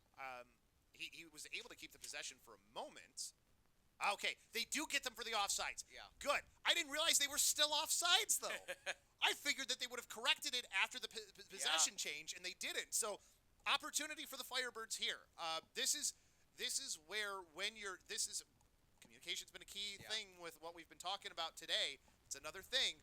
He was able to keep the possession for a moment. Okay, they do get them for the offsides. Yeah. Good. I didn't realize they were still offsides, though. I figured that they would have corrected it after the possession change, and they didn't. So, opportunity for the Firebirds here. This is where communication's been a key thing with what we've been talking about today. It's another thing,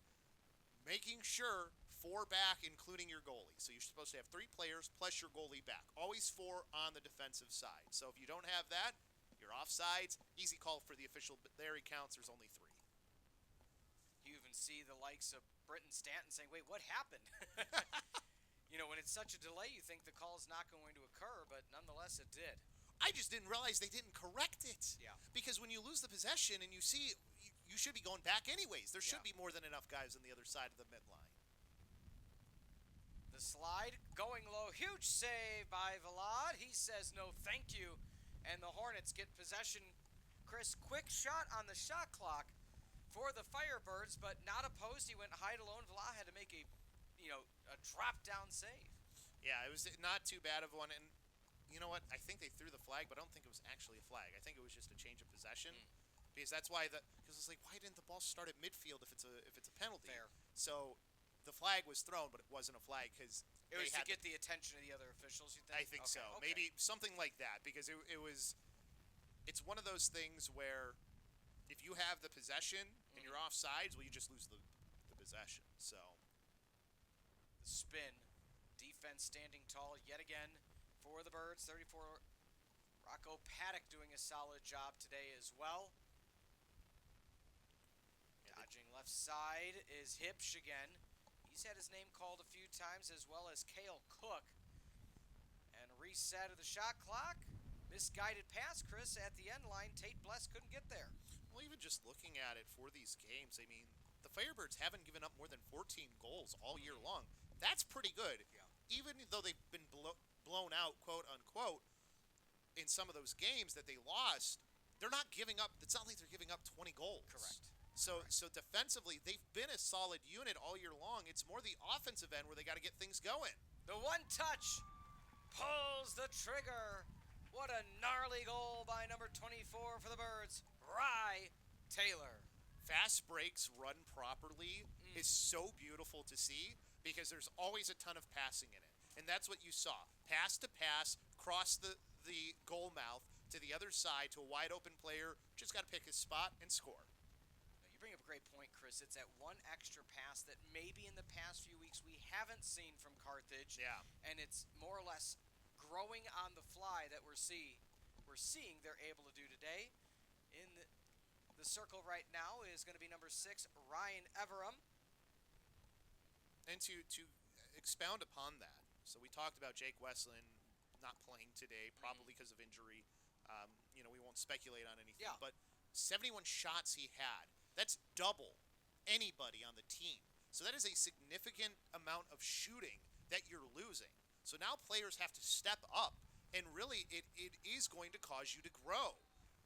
making sure 4 back, including your goalie. So you're supposed to have 3 players plus your goalie back. Always 4 on the defensive side. So if you don't have that, you're offsides. Easy call for the official, but there he counts. There's only 3. You even see the likes of Britton Stanton saying, wait, what happened? When it's such a delay, you think the call's not going to occur, but nonetheless it did. I just didn't realize they didn't correct it. Yeah. Because when you lose the possession and you see, you should be going back anyways. There should be more than enough guys on the other side of the midline. The slide going low. Huge save by Villad. He says no thank you. And the Hornets get possession. Chris, quick shot on the shot clock for the Firebirds, but not opposed. He went high to low, and Villad had to make a drop-down save. Yeah, it was not too bad of one. And you know what? I think they threw the flag, but I don't think it was actually a flag. I think it was just a change of possession. Because that's why because it's like, why didn't the ball start at midfield if it's a penalty? Fair. So the flag was thrown, but it wasn't a flag because it was to get the attention of the other officials. You think? I think so. Okay. Maybe something like that, because it's one of those things where if you have the possession and you're offsides, well, you just lose the possession. So the spin, defense standing tall yet again for the Birds. 34. Rocco Paddock doing a solid job today as well. Dodging left side is Hipsch again. He's had his name called a few times, as well as Cale Cook. And a reset of the shot clock. Misguided pass, Chris, at the end line. Tate Bless couldn't get there. Well, even just looking at it for these games, I mean, the Firebirds haven't given up more than 14 goals all year long. That's pretty good. Yeah. Even though they've been blown out, quote unquote, in some of those games that they lost, they're not giving up. It's not like they're giving up 20 goals. Correct. So defensively, they've been a solid unit all year long. It's more the offensive end where they got to get things going. The one touch pulls the trigger. What a gnarly goal by number 24 for the Birds, Rye Taylor. Fast breaks run properly is so beautiful to see because there's always a ton of passing in it. And that's what you saw. Pass to pass, cross the goal mouth to the other side to a wide open player. Just got to pick his spot and score. You bring up a great point, Chris. It's that one extra pass that maybe in the past few weeks we haven't seen from Carthage. Yeah. And it's more or less growing on the fly that we're seeing they're able to do today. In the circle right now is going to be number 6, Ryan Everham. And to expound upon that, so we talked about Jake Westland not playing today, probably because of injury. We won't speculate on anything, Yeah. but 71 shots he had. That's double anybody on the team. So that is a significant amount of shooting that you're losing. So now players have to step up, and really it is going to cause you to grow.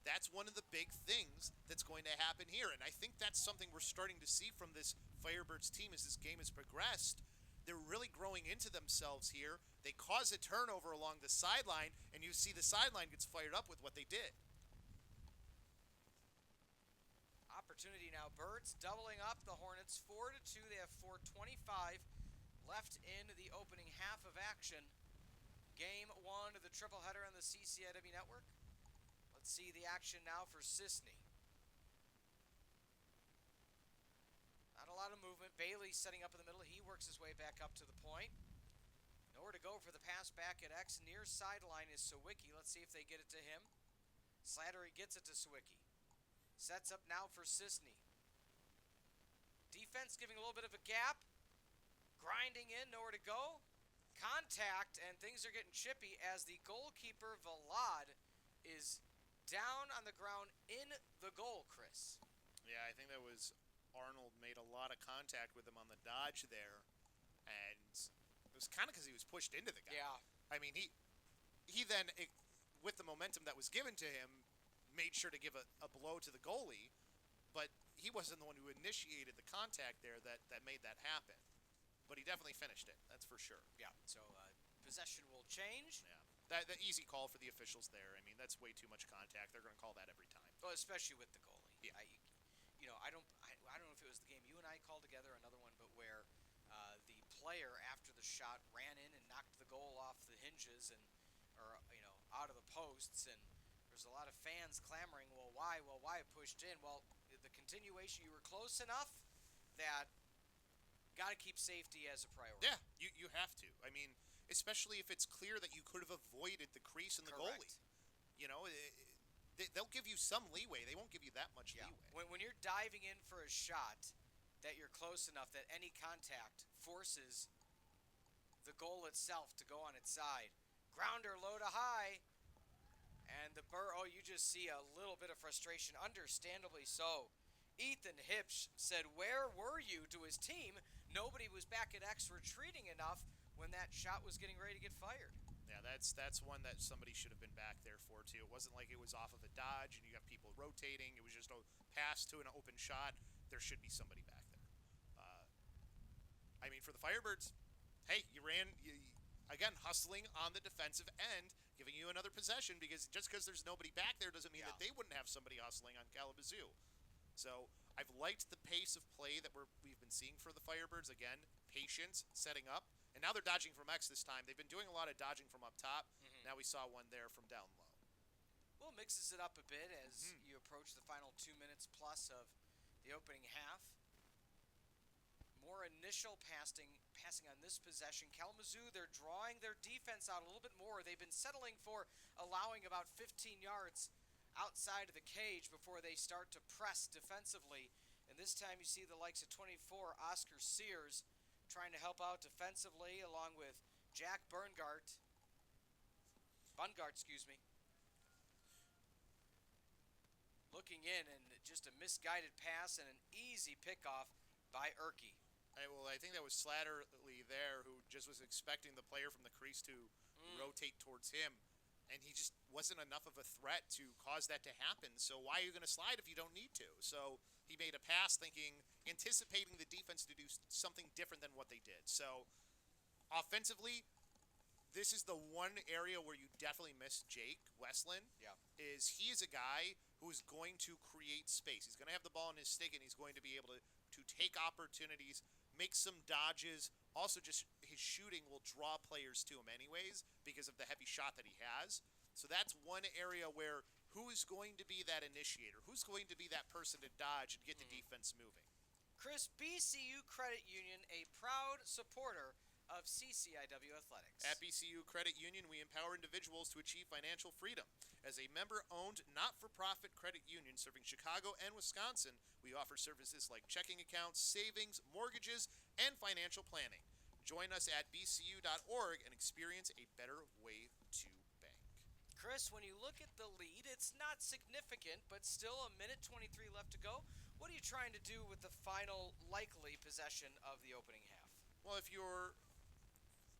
That's one of the big things that's going to happen here, and I think that's something we're starting to see from this Firebirds team as this game has progressed. They're really growing into themselves here. They cause a turnover along the sideline, and you see the sideline gets fired up with what they did. Opportunity now, Birds doubling up the Hornets 4-2. They have 4:25 left in the opening half of action. Game 1 of the triple header on the CCIW network. Let's see the action now for Sisney. Not a lot of movement. Bailey setting up in the middle. He works his way back up to the point. Nowhere to go for the pass back at X. Near sideline is Sawicki. Let's see if they get it to him. Slattery gets it to Sawicki. Sets up now for Sisney. Defense giving a little bit of a gap. Grinding in, nowhere to go. Contact, and things are getting chippy as the goalkeeper, Vlad, is down on the ground in the goal, Chris. Yeah, I think that was Arnold made a lot of contact with him on the dodge there, and it was kind of because he was pushed into the guy. Yeah. I mean, he then, with the momentum that was given to him, made sure to give a blow to the goalie, but he wasn't the one who initiated the contact there that made that happen. But he definitely finished it, that's for sure. Yeah, so possession will change. Yeah, that easy call for the officials there. I mean, that's way too much contact. They're going to call that every time. Well, especially with the goalie. Yeah. I don't know if it was the game you and I called together, another one, but where the player after the shot ran in and knocked the goal off the hinges or out of the posts, and there's a lot of fans clamoring, well, why it pushed in? Well, the continuation, you were close enough that got to keep safety as a priority. Yeah, you have to. I mean, especially if it's clear that you could have avoided the crease in the Correct. goalie. They'll give you some leeway. They won't give you that much leeway. When you're diving in for a shot that you're close enough that any contact forces the goal itself to go on its side. Grounder low to high. And you just see a little bit of frustration, understandably so. Ethan Hipsch said, "Where were you?" to his team. Nobody was back at X retreating enough when that shot was getting ready to get fired. Yeah, that's one that somebody should have been back there for, too. It wasn't like it was off of a dodge and you got people rotating. It was just a pass to an open shot. There should be somebody back there. For the Firebirds, hey, again, hustling on the defensive end, giving you another possession, because just because there's nobody back there doesn't mean that they wouldn't have somebody hustling on Kalamazoo. So I've liked the pace of play that we've been seeing for the Firebirds. Again, patience, setting up. And now they're dodging from X this time. They've been doing a lot of dodging from up top. Now we saw one there from down low. Well, mixes it up a bit as you approach the final 2 minutes plus of the opening half. More initial passing on this possession. Kalamazoo, they're drawing their defense out a little bit more. They've been settling for allowing about 15 yards outside of the cage before they start to press defensively. And this time you see the likes of 24 Oscar Sears trying to help out defensively along with Jack Bungart, excuse me. Looking in and just a misguided pass and an easy pickoff by Erke. I think that was Slatterly there, who just was expecting the player from the crease to rotate towards him, and he just wasn't enough of a threat to cause that to happen. So why are you going to slide if you don't need to? So he made a pass anticipating the defense to do something different than what they did. So offensively, this is the one area where you definitely miss Jake Westland. Yeah. He is a guy who is going to create space. He's going to have the ball in his stick, and he's going to be able to take opportunities, make some dodges. Also, just his shooting will draw players to him anyways because of the heavy shot that he has. So that's one area where who is going to be that initiator? Who's going to be that person to dodge and get the defense moving? Chris, BCU Credit Union, a proud supporter of CCIW Athletics. At BCU Credit Union, we empower individuals to achieve financial freedom. As a member-owned, not-for-profit credit union serving Chicago and Wisconsin, we offer services like checking accounts, savings, mortgages, and financial planning. Join us at bcu.org and experience a better way to bank. Chris, when you look at the lead, it's not significant, but still a minute 23 left to go. What are you trying to do with the final likely possession of the opening half? Well, if you're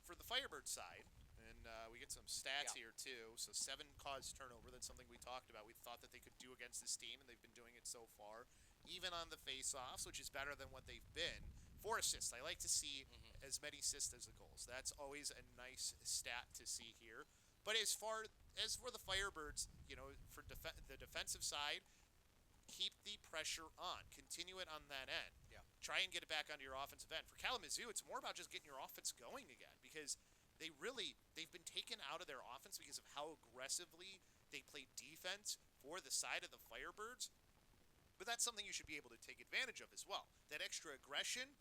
for the Firebird side, and we get some stats here too. So 7 caused turnover. That's something we talked about. We thought that they could do against this team, and they've been doing it so far. Even on the face-offs, which is better than what they've been. 4 assists. I like to see as many assists as the goals. That's always a nice stat to see here. But as for the Firebirds, for the defensive side, keep the pressure on. Continue it on that end. Yeah. Try and get it back onto your offensive end. For Kalamazoo, it's more about just getting your offense going again because they've been taken out of their offense because of how aggressively they play defense for the side of the Firebirds. But that's something you should be able to take advantage of as well. That extra aggression,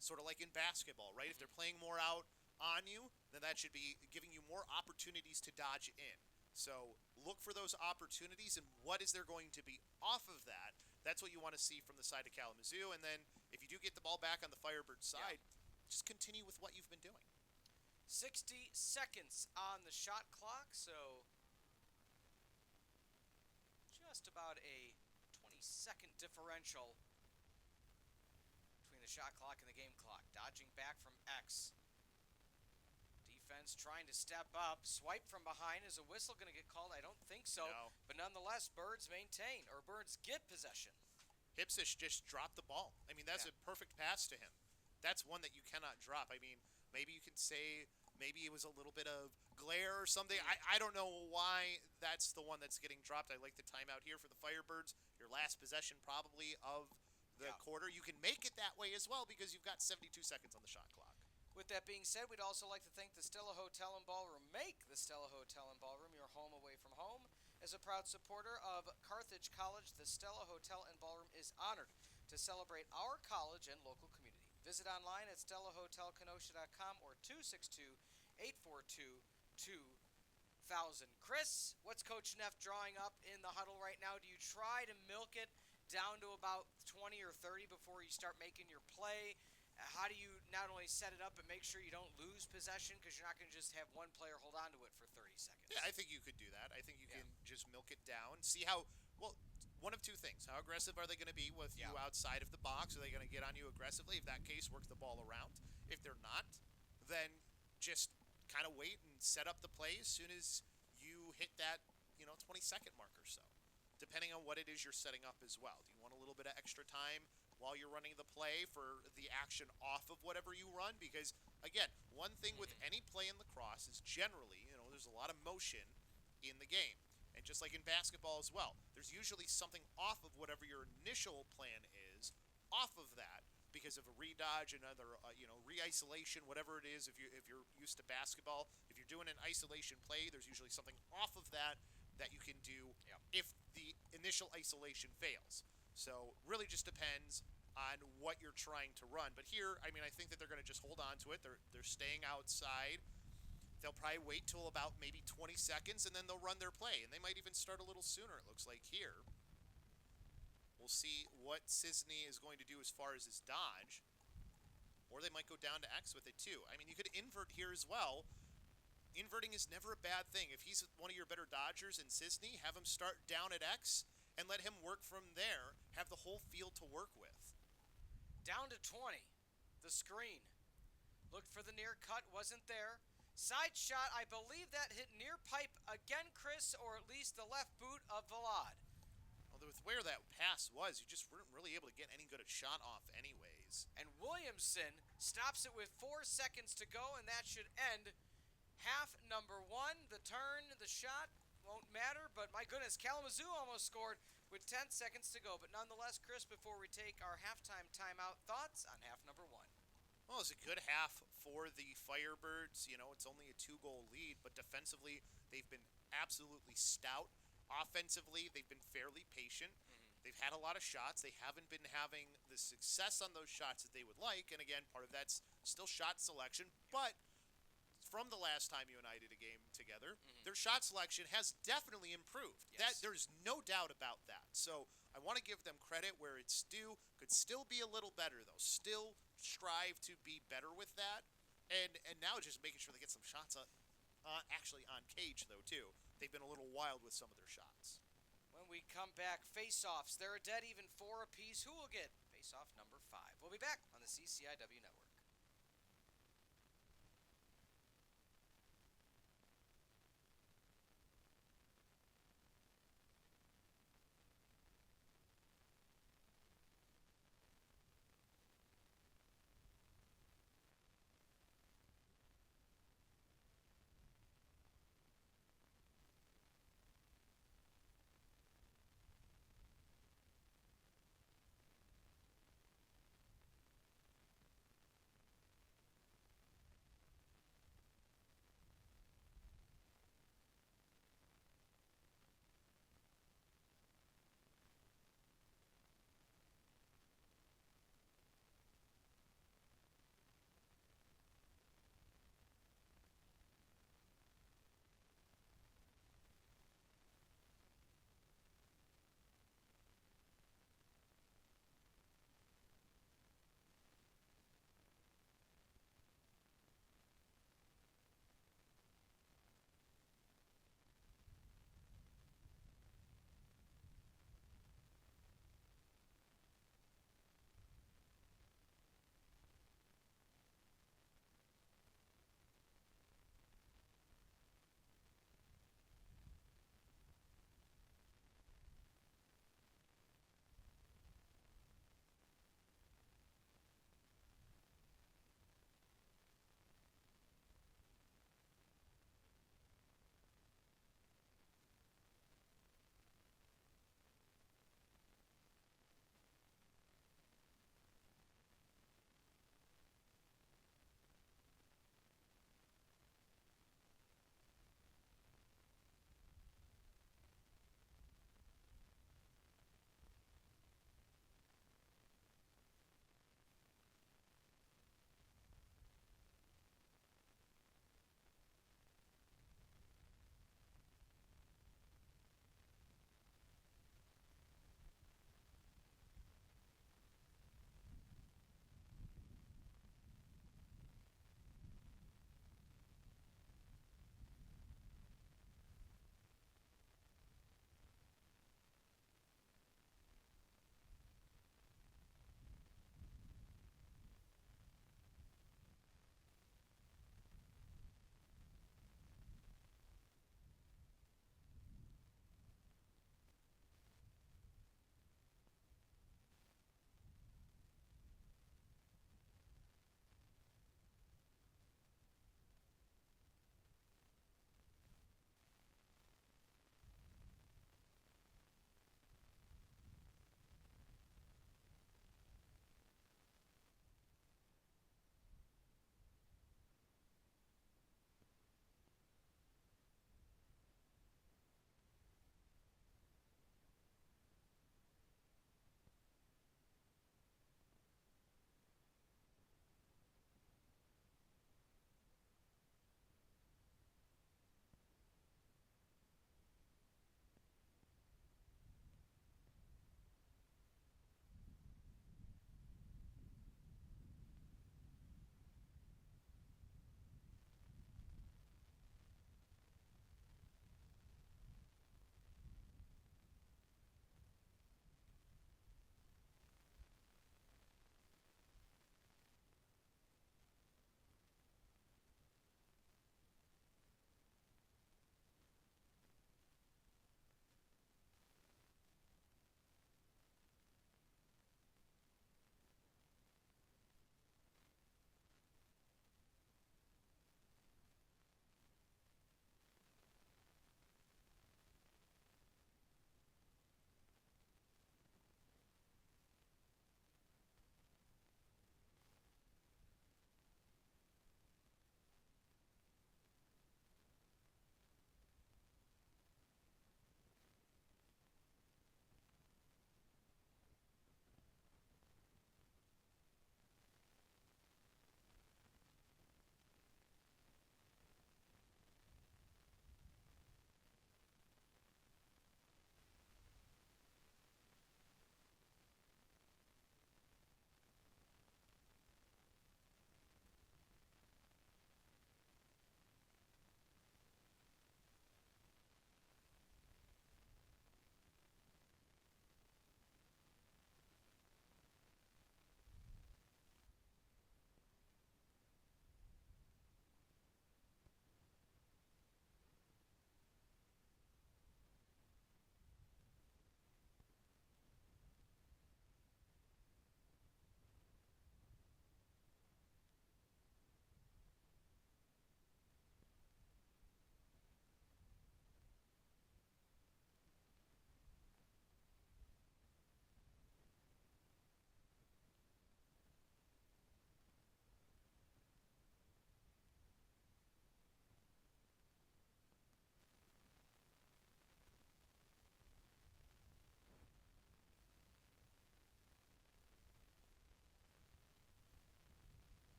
sort of like in basketball, right? If they're playing more out on you, then that should be giving you more opportunities to dodge in. So look for those opportunities, and what is there going to be off of that? That's what you want to see from the side of Kalamazoo. And then if you do get the ball back on the Firebird side, just continue with what you've been doing. 60 seconds on the shot clock, so just about a 20-second differential between the shot clock and the game clock. Dodging back from X. Defense trying to step up. Swipe from behind. Is a whistle going to get called? I don't think so. No. But nonetheless, Birds maintain, or Birds get possession. Hipsish just dropped the ball. I mean, that's a perfect pass to him. That's one that you cannot drop. I mean, maybe you can say maybe it was a little bit of glare or something. I don't know why that's the one that's getting dropped. I like the timeout here for the Firebirds. Your last possession probably of the quarter. You can make it that way as well because you've got 72 seconds on the shot clock. With that being said, we'd also like to thank the Stella Hotel and Ballroom. Make the Stella Hotel and Ballroom your home away from home. As a proud supporter of Carthage College, the Stella Hotel and Ballroom is honored to celebrate our college and local community. Visit online at stellahotelkenosha.com or 262-842-2000. Chris, what's Coach Neff drawing up in the huddle right now? Do you try to milk it down to about 20 or 30 before you start making your play? How do you not only set it up but make sure you don't lose possession because you're not going to just have one player hold on to it for 30 seconds? Yeah, I think you could do that. I think you can just milk it down. See how, one of two things. How aggressive are they going to be with you outside of the box? Are they going to get on you aggressively? In that case, work the ball around. If they're not, then just kind of wait and set up the play as soon as you hit that 20-second mark or so, depending on what it is you're setting up as well. Do you want a little bit of extra time while you're running the play for the action off of whatever you run? Because, again, one thing with any play in lacrosse is generally, there's a lot of motion in the game. And just like in basketball as well, there's usually something off of whatever your initial plan is, off of that, because of a redodge, another, re-isolation, whatever it is. If you're used to basketball, if you're doing an isolation play, there's usually something off of that you can do if the initial isolation fails. So really just depends on what you're trying to run. But here, I think that they're going to just hold on to it. They're staying outside. They'll probably wait till about maybe 20 seconds, and then they'll run their play. And they might even start a little sooner, it looks like here. We'll We'll see what Cisney is going to do as far as his dodge. Or they might go down to X with it too. I mean, you could invert here as well. Inverting is never a bad thing. If he's one of your better dodgers in Cisney, have him start down at X and let him work from there. Have the whole field to work with. Down to 20. The screen. Looked for the near cut, wasn't there. Side shot, I believe that hit near pipe again, Chris, or at least the left boot of Vlad. Well, with where that pass was, you just weren't really able to get any good shot off anyways. And Williamson stops it with 4 seconds to go, and that should end half number 1. The turn, the shot won't matter, but my goodness, Kalamazoo almost scored with 10 seconds to go. But nonetheless, Chris, before we take our halftime timeout, thoughts on half number 1? Well, it's a good half for the Firebirds. You know, it's only a 2-goal lead, but defensively, they've been absolutely stout. Offensively, they've been fairly patient. They've had a lot of shots. They haven't been having the success on those shots that they would like. And again, part of that's still shot selection. But from the last time you and I did a game together, their shot selection has definitely improved. Yes. There's no doubt about that. So I want to give them credit where it's due. Could still be a little better, though. Still strive to be better with that. And now just making sure they get some shots actually on cage, though, too. They've been a little wild with some of their shots. When we come back, face-offs. They're a dead even 4 apiece. Who will get face-off number 5? We'll be back on the CCIW Network.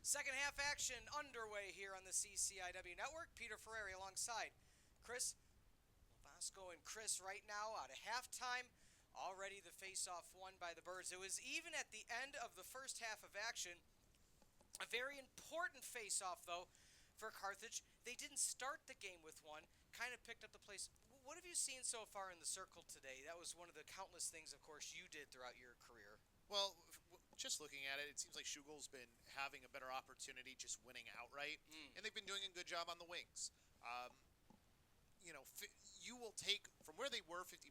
Second half action underway here on the CCIW network. Peter Ferreri alongside Chris LoBosco and Chris right now out of halftime. Already the face-off won by the Birds. It was even at the end of the first half of action. A very important face-off, though, for Carthage. They didn't start the game with one, kind of picked up the place. What have you seen so far in the circle today? That was one of the countless things, of course, you did throughout your career. Well, just looking at it, it seems like Shugel's been having a better opportunity just winning outright, and they've been doing a good job on the wings. You will take from where they were 50%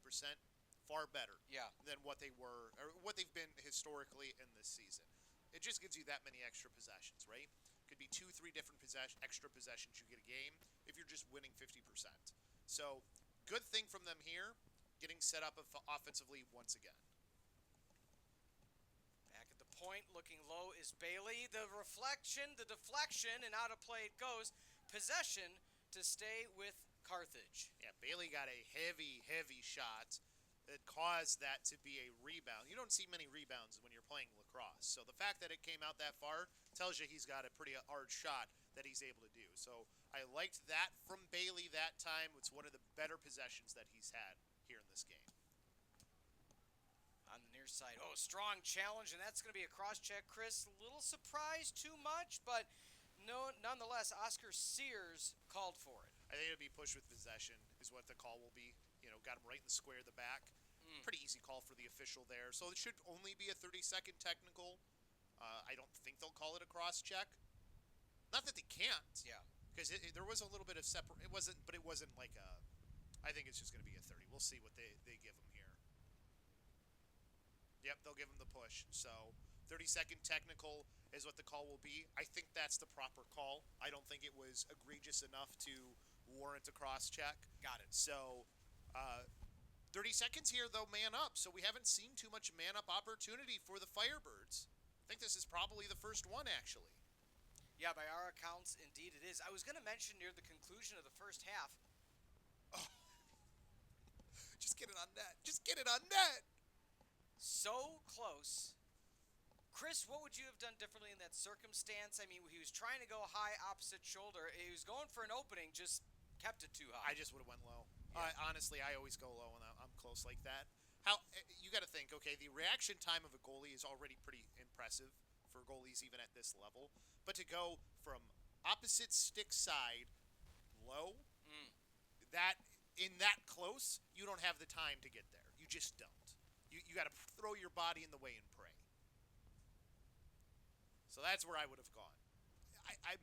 far better than what they were or what they've been historically in this season. It just gives you that many extra possessions, right? Could be 2-3 different extra possessions you get a game if you're just winning 50%. So, good thing from them here, getting set up offensively once again. Back at the point, looking low is Bailey. The deflection, and out of play it goes. Possession to stay with Carthage. Yeah, Bailey got a heavy, heavy shot that caused that to be a rebound. You don't see many rebounds when you're playing lacrosse. So the fact that it came out that far tells you he's got a pretty hard shot that he's able to do. So I liked that from Bailey that time. It's one of the better possessions that he's had here in this game. On the near side, strong challenge, and that's going to be a cross-check, Chris. A little surprised too much, but no, nonetheless, Oscar Sears called for it. I think it'll be push with possession is what the call will be. Got him right in the square of the back. Pretty easy call for the official there. So it should only be a 30-second technical. I don't think they'll call it a cross-check. Not that they can't. Yeah. Because there was a little bit of it wasn't like a. I think it's just going to be a 30. We'll see what they give him here. Yep, they'll give him the push. So 30-second technical is what the call will be. I think that's the proper call. I don't think it was egregious enough to warrant a cross-check. Got it. So 30 seconds here, though, man up. So we haven't seen too much man-up opportunity for the Firebirds. I think this is probably the first one, actually. Yeah, by our accounts, indeed it is. I was going to mention near the conclusion of the first half. Just get it on net. Just get it on net. So close. Chris, what would you have done differently in that circumstance? I mean, he was trying to go high opposite shoulder. He was going for an opening, just kept it too high. I just would have went low. Yeah. Honestly, I always go low when I'm close like that. You got to think, okay, the reaction time of a goalie is already pretty impressive for goalies even at this level. But to go from opposite stick side low, that close, you don't have the time to get there. You just don't. You got to throw your body in the way and pray. So that's where I would have gone. I'm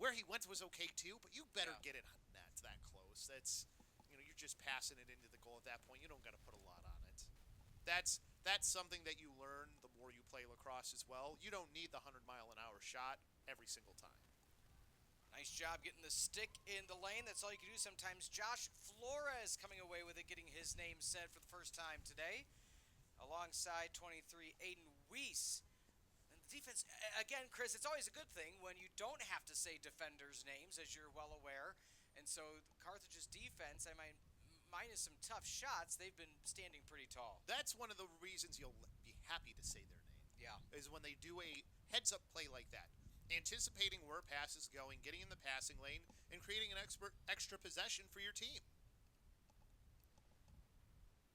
where he went was okay too, but you better get it on net that close. That's you're just passing it into the goal at that point. You don't got to put a lot on it. That's something that you learn the more you play lacrosse as well. You don't need the 100-mile-an-hour shot every single time. Nice job getting the stick in the lane. That's all you can do sometimes. Josh Flores coming away with it, getting his name said for the first time today. Alongside 23, Aiden Weiss. And the defense, again, Chris, it's always a good thing when you don't have to say defenders' names, as you're well aware. And so Carthage's defense, minus some tough shots, they've been standing pretty tall. That's one of the reasons you'll be happy to say their name. Yeah. Is when they do a heads-up play like that. Anticipating where a pass is going, getting in the passing lane, and creating an extra possession for your team.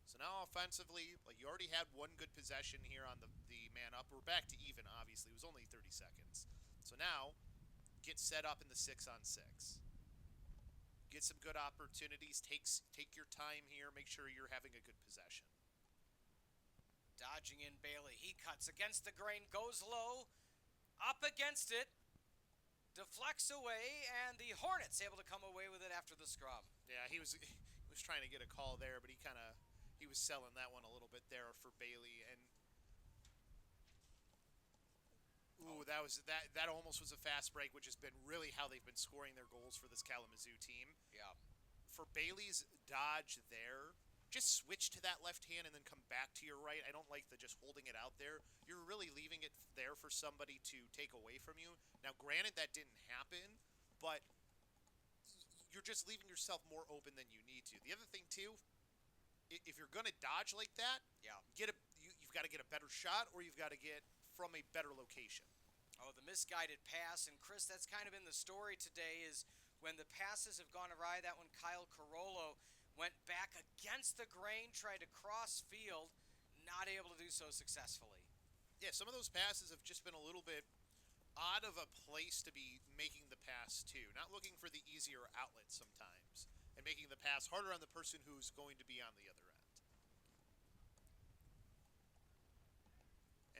So now offensively, like you already had one good possession here on the man-up. We're back to even, obviously. It was only 30 seconds. So now, get set up in the 6-on-6. Get some good opportunities. Take your time here. Make sure you're having a good possession. Dodging in Bailey. He cuts against the grain, goes low, up against it, deflects away, and the Hornets able to come away with it after the scrum. Yeah, he was trying to get a call there, but he was selling that one a little bit there for Bailey, and that almost was a fast break, which has been really how they've been scoring their goals for this Kalamazoo team. Yeah. For Bailey's dodge there, just switch to that left hand and then come back to your right. I don't like the just holding it out there. You're really leaving it there for somebody to take away from you. Now, granted, that didn't happen, but you're just leaving yourself more open than you need to. The other thing, too, if you're going to dodge like that, you've got to get a better shot or you've got to get from a better location. Oh, the misguided pass. And, Chris, that's kind of been the story today is when the passes have gone awry. That one, Kyle Carollo went back against the grain, tried to cross field, not able to do so successfully. Yeah, some of those passes have just been a little bit odd of a place to be making the pass to. Not looking for the easier outlet sometimes, and making the pass harder on the person who's going to be on the other end.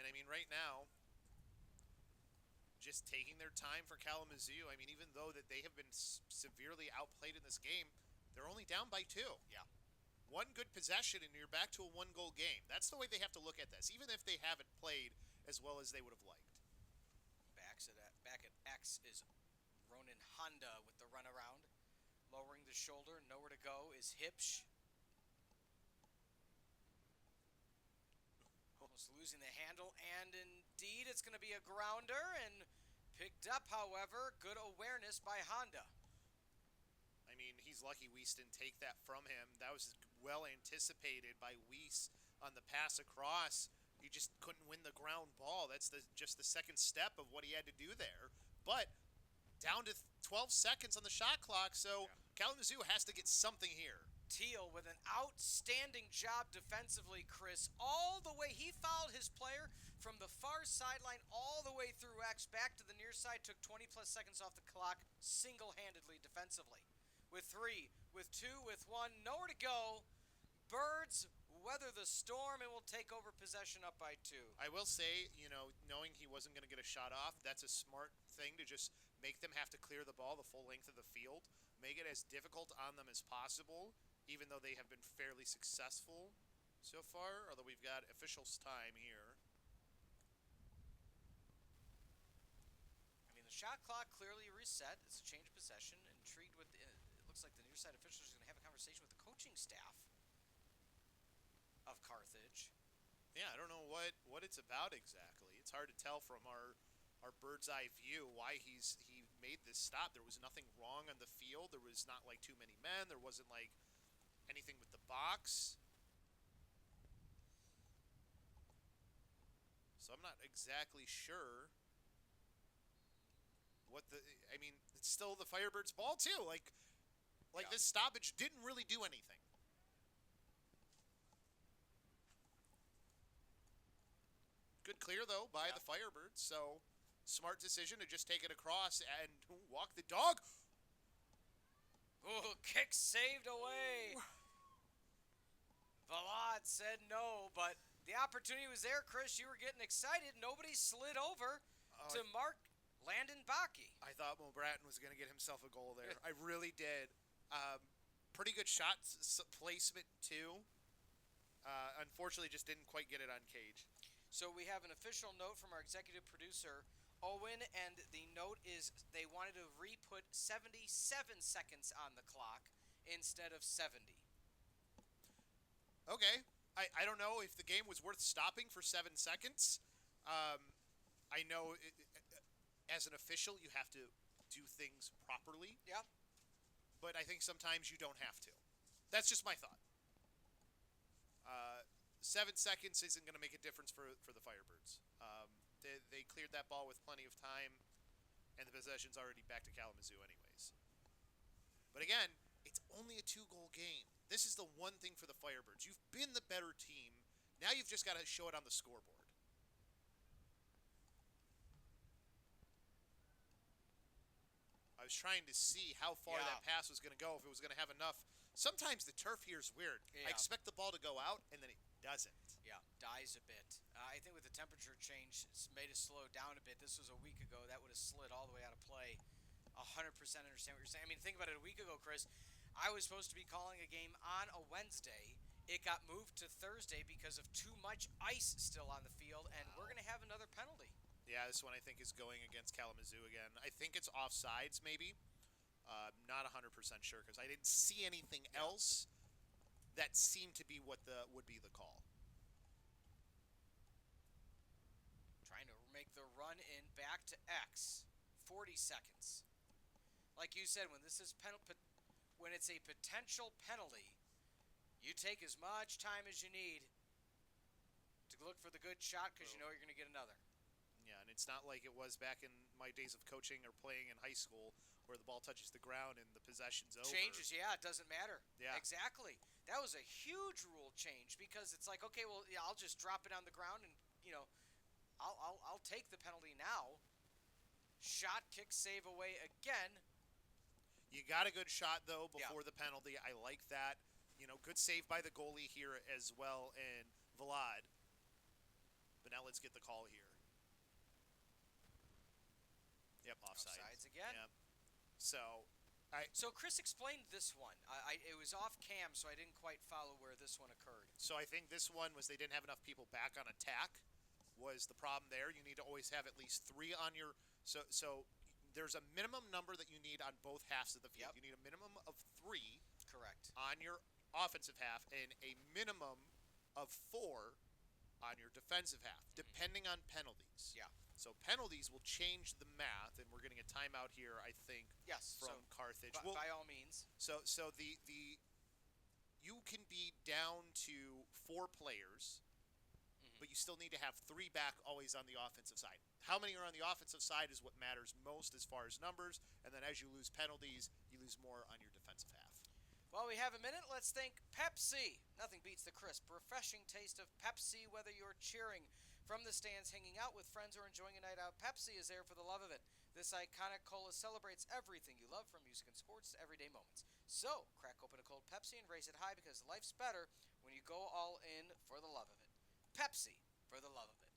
And I mean, right now, just taking their time for Kalamazoo. I mean, even though that they have been severely outplayed in this game, they're only down by 2. Yeah. One good possession and you're back to a 1-goal game. That's the way they have to look at this, even if they haven't played as well as they would have liked. Back at X is Ronan Honda with the runaround. Lowering the shoulder, nowhere to go is Hipsch. Almost losing the handle, and indeed it's going to be a grounder, and picked up, however. Good awareness by Honda. I mean, he's lucky Weiss didn't take that from him. That was well anticipated by Weiss on the pass across. He just couldn't win the ground ball. That's just the second step of what he had to do there. But down to 12 seconds on the shot clock, so Kalamazoo has to get something here. Teal with an outstanding job defensively, Chris. All the way, he fouled his player from the far sideline all the way through X, back to the near side, took 20-plus seconds off the clock single-handedly defensively. With 3, with 2, with 1, nowhere to go. Birds weather the storm and will take over possession up by 2. I will say, knowing he wasn't going to get a shot off, that's a smart thing to just make them have to clear the ball the full length of the field, make it as difficult on them as possible, even though they have been fairly successful so far, although we've got officials' time here. I mean, the shot clock clearly reset. It's a change of possession. Intrigued with it looks like the near side officials are going to have a conversation with the coaching staff of Carthage. Yeah, I don't know what it's about exactly. It's hard to tell from our bird's eye view why he made this stop. There was nothing wrong on the field. There was not like too many men. There wasn't like anything with the box. So I'm not exactly sure I mean, it's still the Firebirds' ball too. Like this stoppage didn't really do anything. Good clear, though, by the Firebirds. So, smart decision to just take it across and walk the dog. Oh, kick saved away. Valad said no, but the opportunity was there, Chris. You were getting excited. Nobody slid over to mark Landon Bakke. I thought Mo Bratton was going to get himself a goal there. I really did. Pretty good shot placement, too. Unfortunately, just didn't quite get it on cage. So we have an official note from our executive producer, Owen, and the note is they wanted to re-put 77 seconds on the clock instead of 70. Okay. I don't know if the game was worth stopping for 7 seconds. I know as an official you have to do things properly. Yeah. But I think sometimes you don't have to. That's just my thought. 7 seconds isn't going to make a difference for the Firebirds. They cleared that ball with plenty of time, and the possession's already back to Kalamazoo anyways. But again, it's only a 2-goal game. This is the one thing for the Firebirds. You've been the better team. Now you've just got to show it on the scoreboard. I was trying to see how far that pass was going to go, if it was going to have enough. Sometimes the turf here is weird. Yeah. I expect the ball to go out, and then it doesn't. Yeah, dies a bit. I think with the temperature change, it's made it slow down a bit. This was a week ago. That would have slid all the way out of play. 100% understand what you're saying. I mean, think about it. A week ago, Chris, I was supposed to be calling a game on a Wednesday. It got moved to Thursday because of too much ice still on the field, and we're going to have another penalty. Yeah, this one I think is going against Kalamazoo again. I think it's offsides, maybe. Not 100% sure because I didn't see anything else that seemed to be what would be the call. Trying to make the run in back to X. 40 seconds. Like you said, when this is when it's a potential penalty, you take as much time as you need to look for the good shot because you know you're going to get another. Yeah, and It's not like it was back in my days of coaching or playing in high school where the ball touches the ground and the possession's over. Changes, yeah, it doesn't matter. Yeah. Exactly. That was a huge rule change because it's like, okay, well, yeah, I'll just drop it on the ground and, I'll take the penalty now. Shot, kick, save away again. You got a good shot, though, before the penalty. I like that. Good save by the goalie here as well, and Vlad. But now let's get the call here. Yep, offside. Offsides again. Yep. So Chris explained this one. It was off cam, so I didn't quite follow where this one occurred. So I think this one was they didn't have enough people back on attack was the problem there. You need to always have at least 3 on your – so there's a minimum number that you need on both halves of the field. Yep. You need a minimum of 3 Correct. on your offensive half and a minimum of 4 on your defensive half, depending on penalties. Yeah. So penalties will change the math, and we're getting a timeout here, I think, Yes. from Carthage. By all means. So the you can be down to 4 players, but you still need to have 3 back always on the offensive side. How many are on the offensive side is what matters most as far as numbers, and then as you lose penalties, you lose more on your defensive half. While we have a minute, let's thank Pepsi. Nothing beats the crisp, refreshing taste of Pepsi, whether you're cheering from the stands, hanging out with friends, or enjoying a night out. Pepsi is there for the love of it. This iconic cola celebrates everything you love, from music and sports to everyday moments. So, crack open a cold Pepsi and raise it high, because life's better when you go all in for the love of it. Pepsi, for the love of it.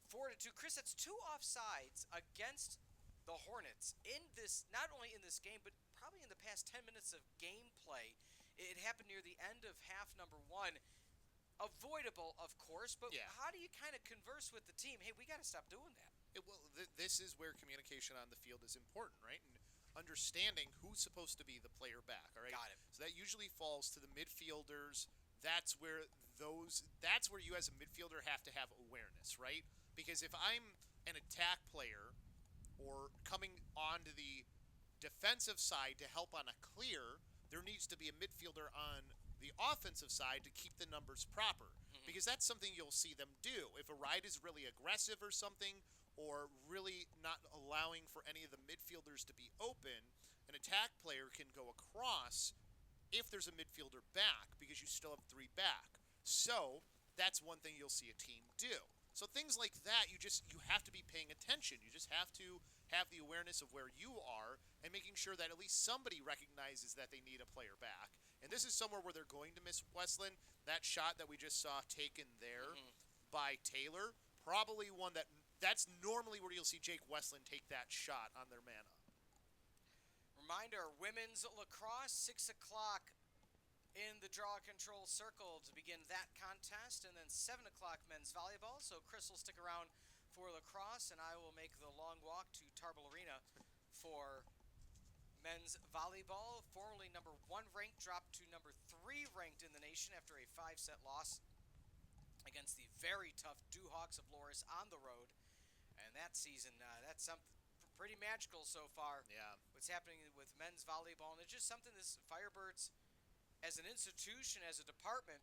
4-2. Chris, that's 2 offsides against the Hornets in this, not only in this game, but probably in the past 10 minutes of gameplay. It happened near the end of half number 1. Avoidable, of course, but how do you kind of converse with the team? Hey, we got to stop doing that. This is where communication on the field is important, right? And understanding who's supposed to be the player back, all right? Got it. So that usually falls to the midfielders. That's where you as a midfielder have to have awareness, right? Because if I'm an attack player or coming onto the defensive side to help on a clear, there needs to be a midfielder on the offensive side to keep the numbers proper. Because that's something you'll see them do. If a ride is really aggressive or something, or really not allowing for any of the midfielders to be open, an attack player can go across if there's a midfielder back, because you still have 3 back. So that's one thing you'll see a team do. So things like that, you have to be paying attention. You just have to have the awareness of where you are and making sure that at least somebody recognizes that they need a player back. And this is somewhere where they're going to miss Westland. That shot that we just saw taken there by Taylor, probably one that's normally where you'll see Jake Westland take that shot on their man up. Reminder, women's lacrosse, 6 o'clock in the draw control circle to begin that contest, and then 7 o'clock men's volleyball. So Chris will stick around for lacrosse, and I will make the long walk to Tarbell Arena for men's volleyball. Formerly number 1 ranked, dropped to number 3 ranked in the nation after a 5-set loss against the very tough Dewhawks of Loris on the road. And that season, that's something pretty magical so far. Yeah. What's happening with men's volleyball, and it's just something this Firebirds, as an institution, as a department,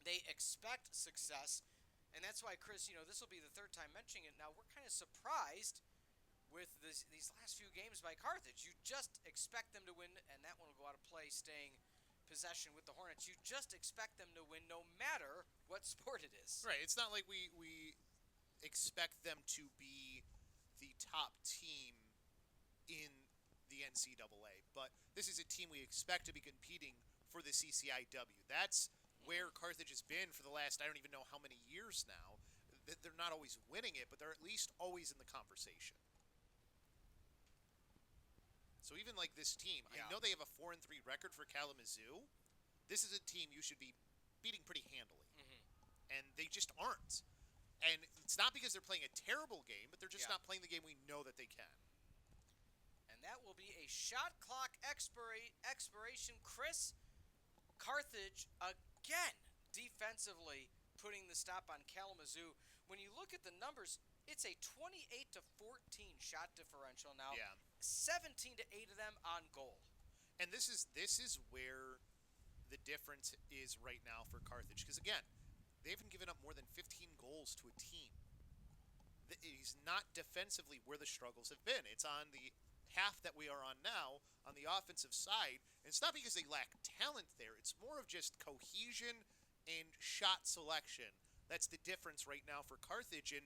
they expect success. And that's why, Chris, this will be the 3rd time mentioning it now. We're kind of surprised with these last few games by Carthage. You just expect them to win, and that one will go out of play, staying possession with the Hornets. You just expect them to win no matter what sport it is. Right. It's not like we expect them to be the top team in the NCAA, but this is a team we expect to be competing for the CCIW. That's where Carthage has been for the last, I don't even know how many years now. They're not always winning it, but they're at least always in the conversation. So even like this team, I know they have a 4-3 record for Kalamazoo. This is a team you should be beating pretty handily. And they just aren't. And it's not because they're playing a terrible game, but they're just not playing the game we know that they can. And that will be a shot clock expiration. Chris, Carthage again defensively putting the stop on Kalamazoo. When you look at the numbers, it's a 28-14 shot differential now. 17-8 of them on goal. And this is where the difference is right now for Carthage. Because again, they haven't given up more than 15 goals to a team. he's not defensively where the struggles have been. It's on the half that we are on now on the offensive side. And it's not because they lack talent there. It's more of just cohesion and shot selection. That's the difference right now for Carthage, and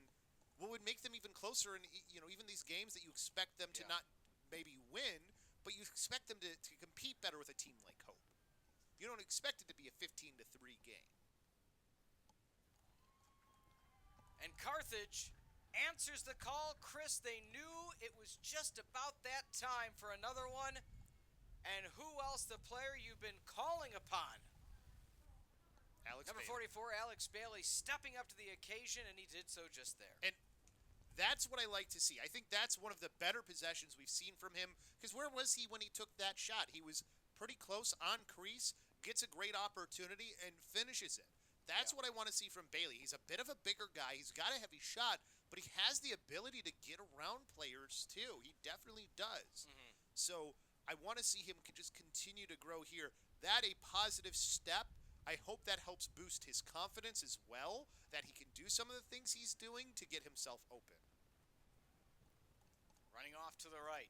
what would make them even closer in, even these games that you expect them to not maybe win, but you expect them to compete better with a team like Hope. You don't expect it to be a 15-3 game. And Carthage answers the call. Chris, they knew it was just about that time for another one. And who else, the player you've been calling upon? Number 44, Alex Bailey, stepping up to the occasion, and he did so just there. And that's what I like to see. I think that's one of the better possessions we've seen from him, because where was he when he took that shot? He was pretty close on crease, gets a great opportunity, and finishes it. That's what I want to see from Bailey. He's a bit of a bigger guy. He's got a heavy shot, but he has the ability to get around players, too. He definitely does. Mm-hmm. So I want to see him just continue to grow here. That a positive step. I hope that helps boost his confidence as well, that he can do some of the things he's doing to get himself open. Running off to the right.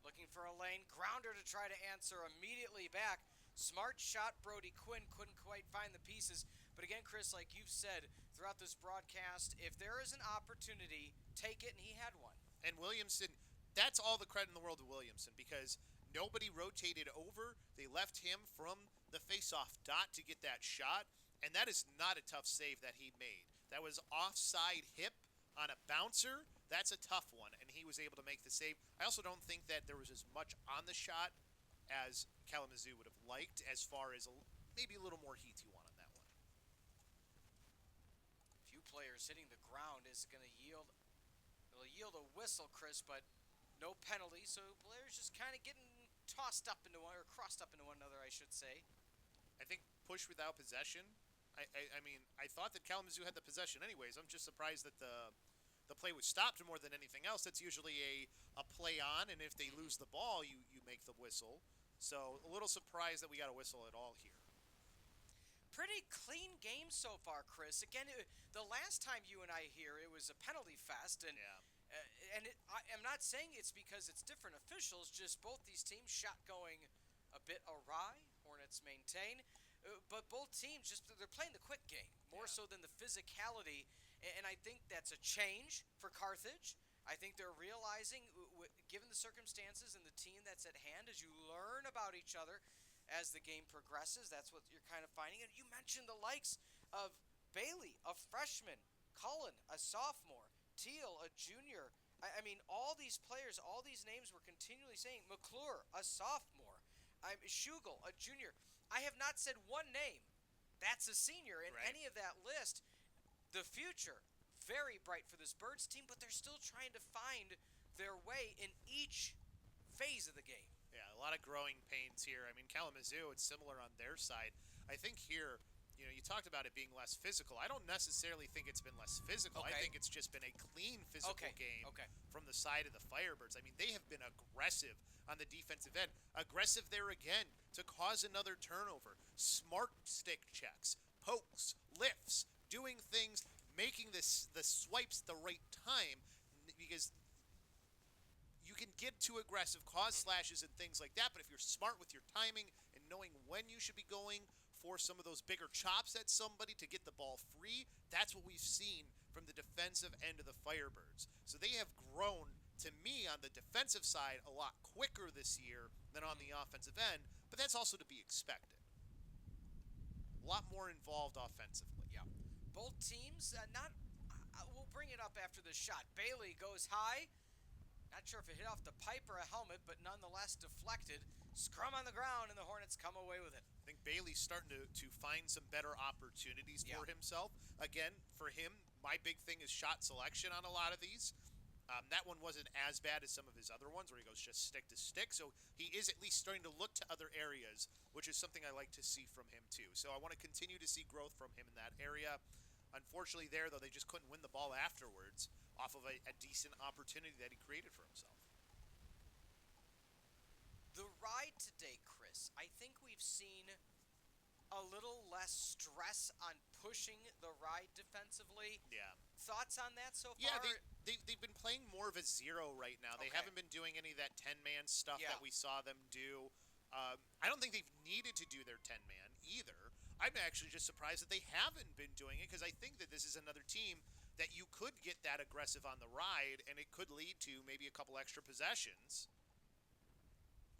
Looking for a lane. Grounder to try to answer immediately back. Smart shot. Brody Quinn couldn't quite find the pieces. But again, Chris, like you've said throughout this broadcast, if there is an opportunity, take it, and he had one. And Williamson, that's all the credit in the world to Williamson, because nobody rotated over. They left him from the face-off dot to get that shot, and that is not a tough save that he made. That was offside hip on a bouncer. That's a tough one, and he was able to make the save. I also don't think that there was as much on the shot as Kalamazoo would have liked, as far as maybe a little more heat you want on that one. Few players hitting the ground is going to yield. It'll yield a whistle, Chris, but no penalty. So players just kind of getting tossed up into one, or crossed up into one another, I should say. I think push without possession. I mean, I thought that Kalamazoo had the possession anyways. I'm just surprised that the play was stopped more than anything else. That's usually a play on, and if they lose the ball, you make the whistle. So a little surprised that we got a whistle at all here. Pretty clean game so far, Chris. Again, the last time you and I here, it was a penalty fest, and I'm not saying it's because it's different officials, just both these teams shot going a bit awry. Hornets maintain. But both teams, they're playing the quick game, more so than the physicality. And I think that's a change for Carthage. I think they're realizing, given the circumstances and the team that's at hand, as you learn about each other as the game progresses, that's what you're kind of finding. And you mentioned the likes of Bailey, a freshman, Cullen, a sophomore, Teal, a junior. I mean, all these players, all these names we're continually saying. McClure, a sophomore. Schugel, a junior. I have not said one name that's a senior in any of that list. The future, very bright for this Birds team, but they're still trying to find their way in each phase of the game. Yeah, a lot of growing pains here. I mean, Kalamazoo, it's similar on their side. I think here, you talked about it being less physical. I don't necessarily think it's been less physical. I think it's just been a clean physical game from the side of the Firebirds. I mean, they have been aggressive on the defensive end. Aggressive there again to cause another turnover. Smart stick checks, pokes, lifts, doing things, making the swipes at the right time, because you can get too aggressive, cause slashes and things like that, but if you're smart with your timing and knowing when you should be going for some of those bigger chops at somebody to get the ball free, that's what we've seen from the defensive end of the Firebirds. So they have grown, to me, on the defensive side a lot quicker this year than on the offensive end, but that's also to be expected. A lot more involved offensively. Yeah. Both teams, we'll bring it up after the shot. Bailey goes high. Not sure if it hit off the pipe or a helmet, but nonetheless deflected. Scrum on the ground, and the Hornets come away with it. I think Bailey's starting to find some better opportunities for himself. Again, for him, my big thing is shot selection on a lot of these. That one wasn't as bad as some of his other ones where he goes just stick to stick. So he is at least starting to look to other areas, which is something I like to see from him too. So I want to continue to see growth from him in that area. Unfortunately there, though, they just couldn't win the ball afterwards off of a decent opportunity that he created for himself. The ride today, Chris, I think we've seen a little less stress on pushing the ride defensively. Yeah. Thoughts on that so Yeah, far? they've been playing more of a zero right now. They Okay. haven't been doing any of that 10-man stuff Yeah. that we saw them do. I don't think they've needed to do their 10-man either. I'm actually just surprised that they haven't been doing it because I think that this is another team that you could get that aggressive on the ride, and it could lead to maybe a couple extra possessions.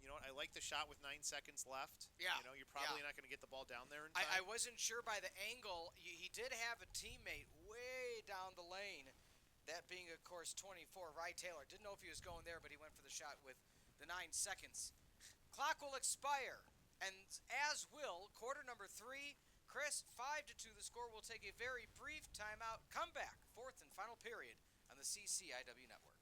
You know what? I like the shot with 9 seconds left. Yeah. You know, you're probably Yeah. not going to get the ball down there in time. I wasn't sure by the angle. He did have a teammate way down the lane, that being, of course, 24, Rye Taylor. Didn't know if he was going there, but he went for the shot with the 9 seconds. Clock will expire, and as will quarter number 3. Chris, 5-2 the score. We'll take a very brief timeout. Come back, fourth and final period on the CCIW Network.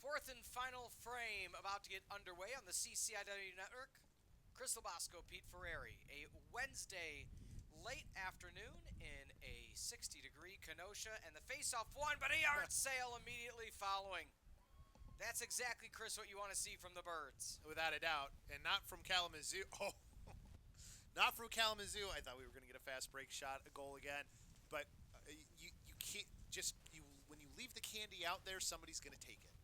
Fourth and final frame about to get underway on the CCIW Network. Chris LoBosco, Pete Ferreri. A Wednesday late afternoon in a 60-degree Kenosha, and the face-off won, but a yard sale immediately following. That's exactly, Chris, what you want to see from the Birds. Without a doubt. And not from Kalamazoo. Oh, not from Kalamazoo. I thought we were going to get a fast break shot, a goal again. But you can't just, when you leave the candy out there, somebody's going to take it.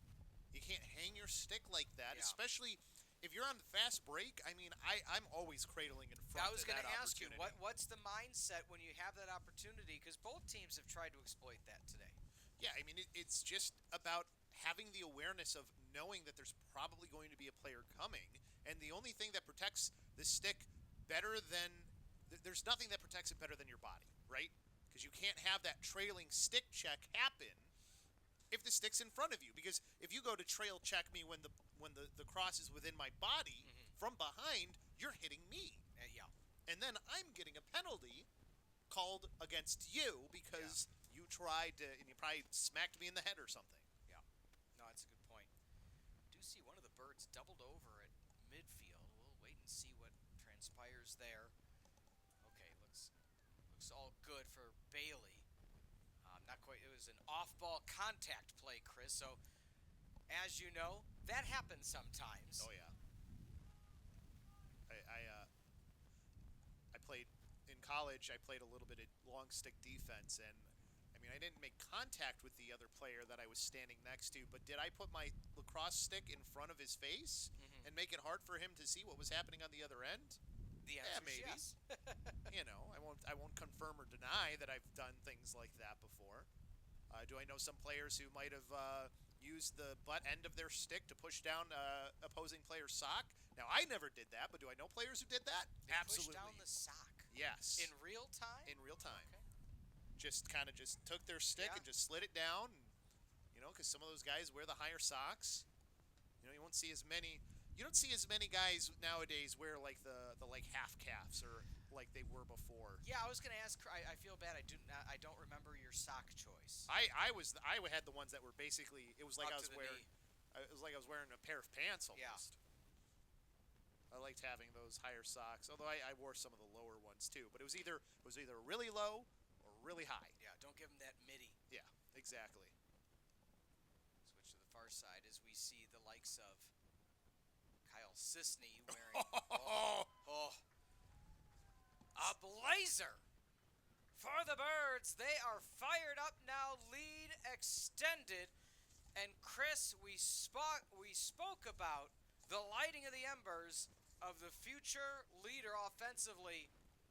You can't hang your stick like that, Yeah. especially if you're on the fast break. I mean, I'm always cradling in front I was of going that to ask you, opportunity. what's the mindset when you have that opportunity? Because both teams have tried to exploit that today. Yeah, I mean, it's just about having the awareness of knowing that there's probably going to be a player coming, and the only thing that protects the stick better than there's nothing that protects it better than your body, right? Because you can't have that trailing stick check happen if the stick's in front of you. Because if you go to trail check me when the cross is within my body from behind, you're hitting me, Yeah. and then I'm getting a penalty called against you because you tried to, and you probably smacked me in the head or something. Yeah. No, that's a good point. Do see one of the Birds doubled over at midfield. We'll wait and see what transpires there. Okay, looks all good for Bailey. Not quite. It was an off-ball contact play, Chris. So, as you know, that happens sometimes. Oh yeah. I played in college. I played a little bit of long stick defense, and I mean, I didn't make contact with the other player that I was standing next to, but did I put my lacrosse stick in front of his face and make it hard for him to see what was happening on the other end? The answer maybe. is yes. You know, I won't confirm or deny that I've done things like that before. Do I know some players who might have used the butt end of their stick to push down opposing player's sock? Now, I never did that, but do I know players who did that? They Absolutely. Push down the sock. Yes. In real time? In real time. Okay. Just took their stick and just slid it down. And, you know, because some of those guys wear the higher socks. You know, you won't see as many. You don't see as many guys nowadays wear like the like half calves or like they were before. Yeah, I was gonna ask. I feel bad. I don't remember your sock choice. I had the ones that were basically it was like Up I to was the wearing knee. it was like I was wearing a pair of pants almost. Yeah. I liked having those higher socks, although I wore some of the lower ones too. But it was either really low or really high. Yeah, don't give him that midi. Yeah, exactly. Switch to the far side as we see the likes of Kyle Sisney wearing a blazer for the Birds. They are fired up now, lead extended. And Chris, we spoke about the lighting of the embers of the future leader offensively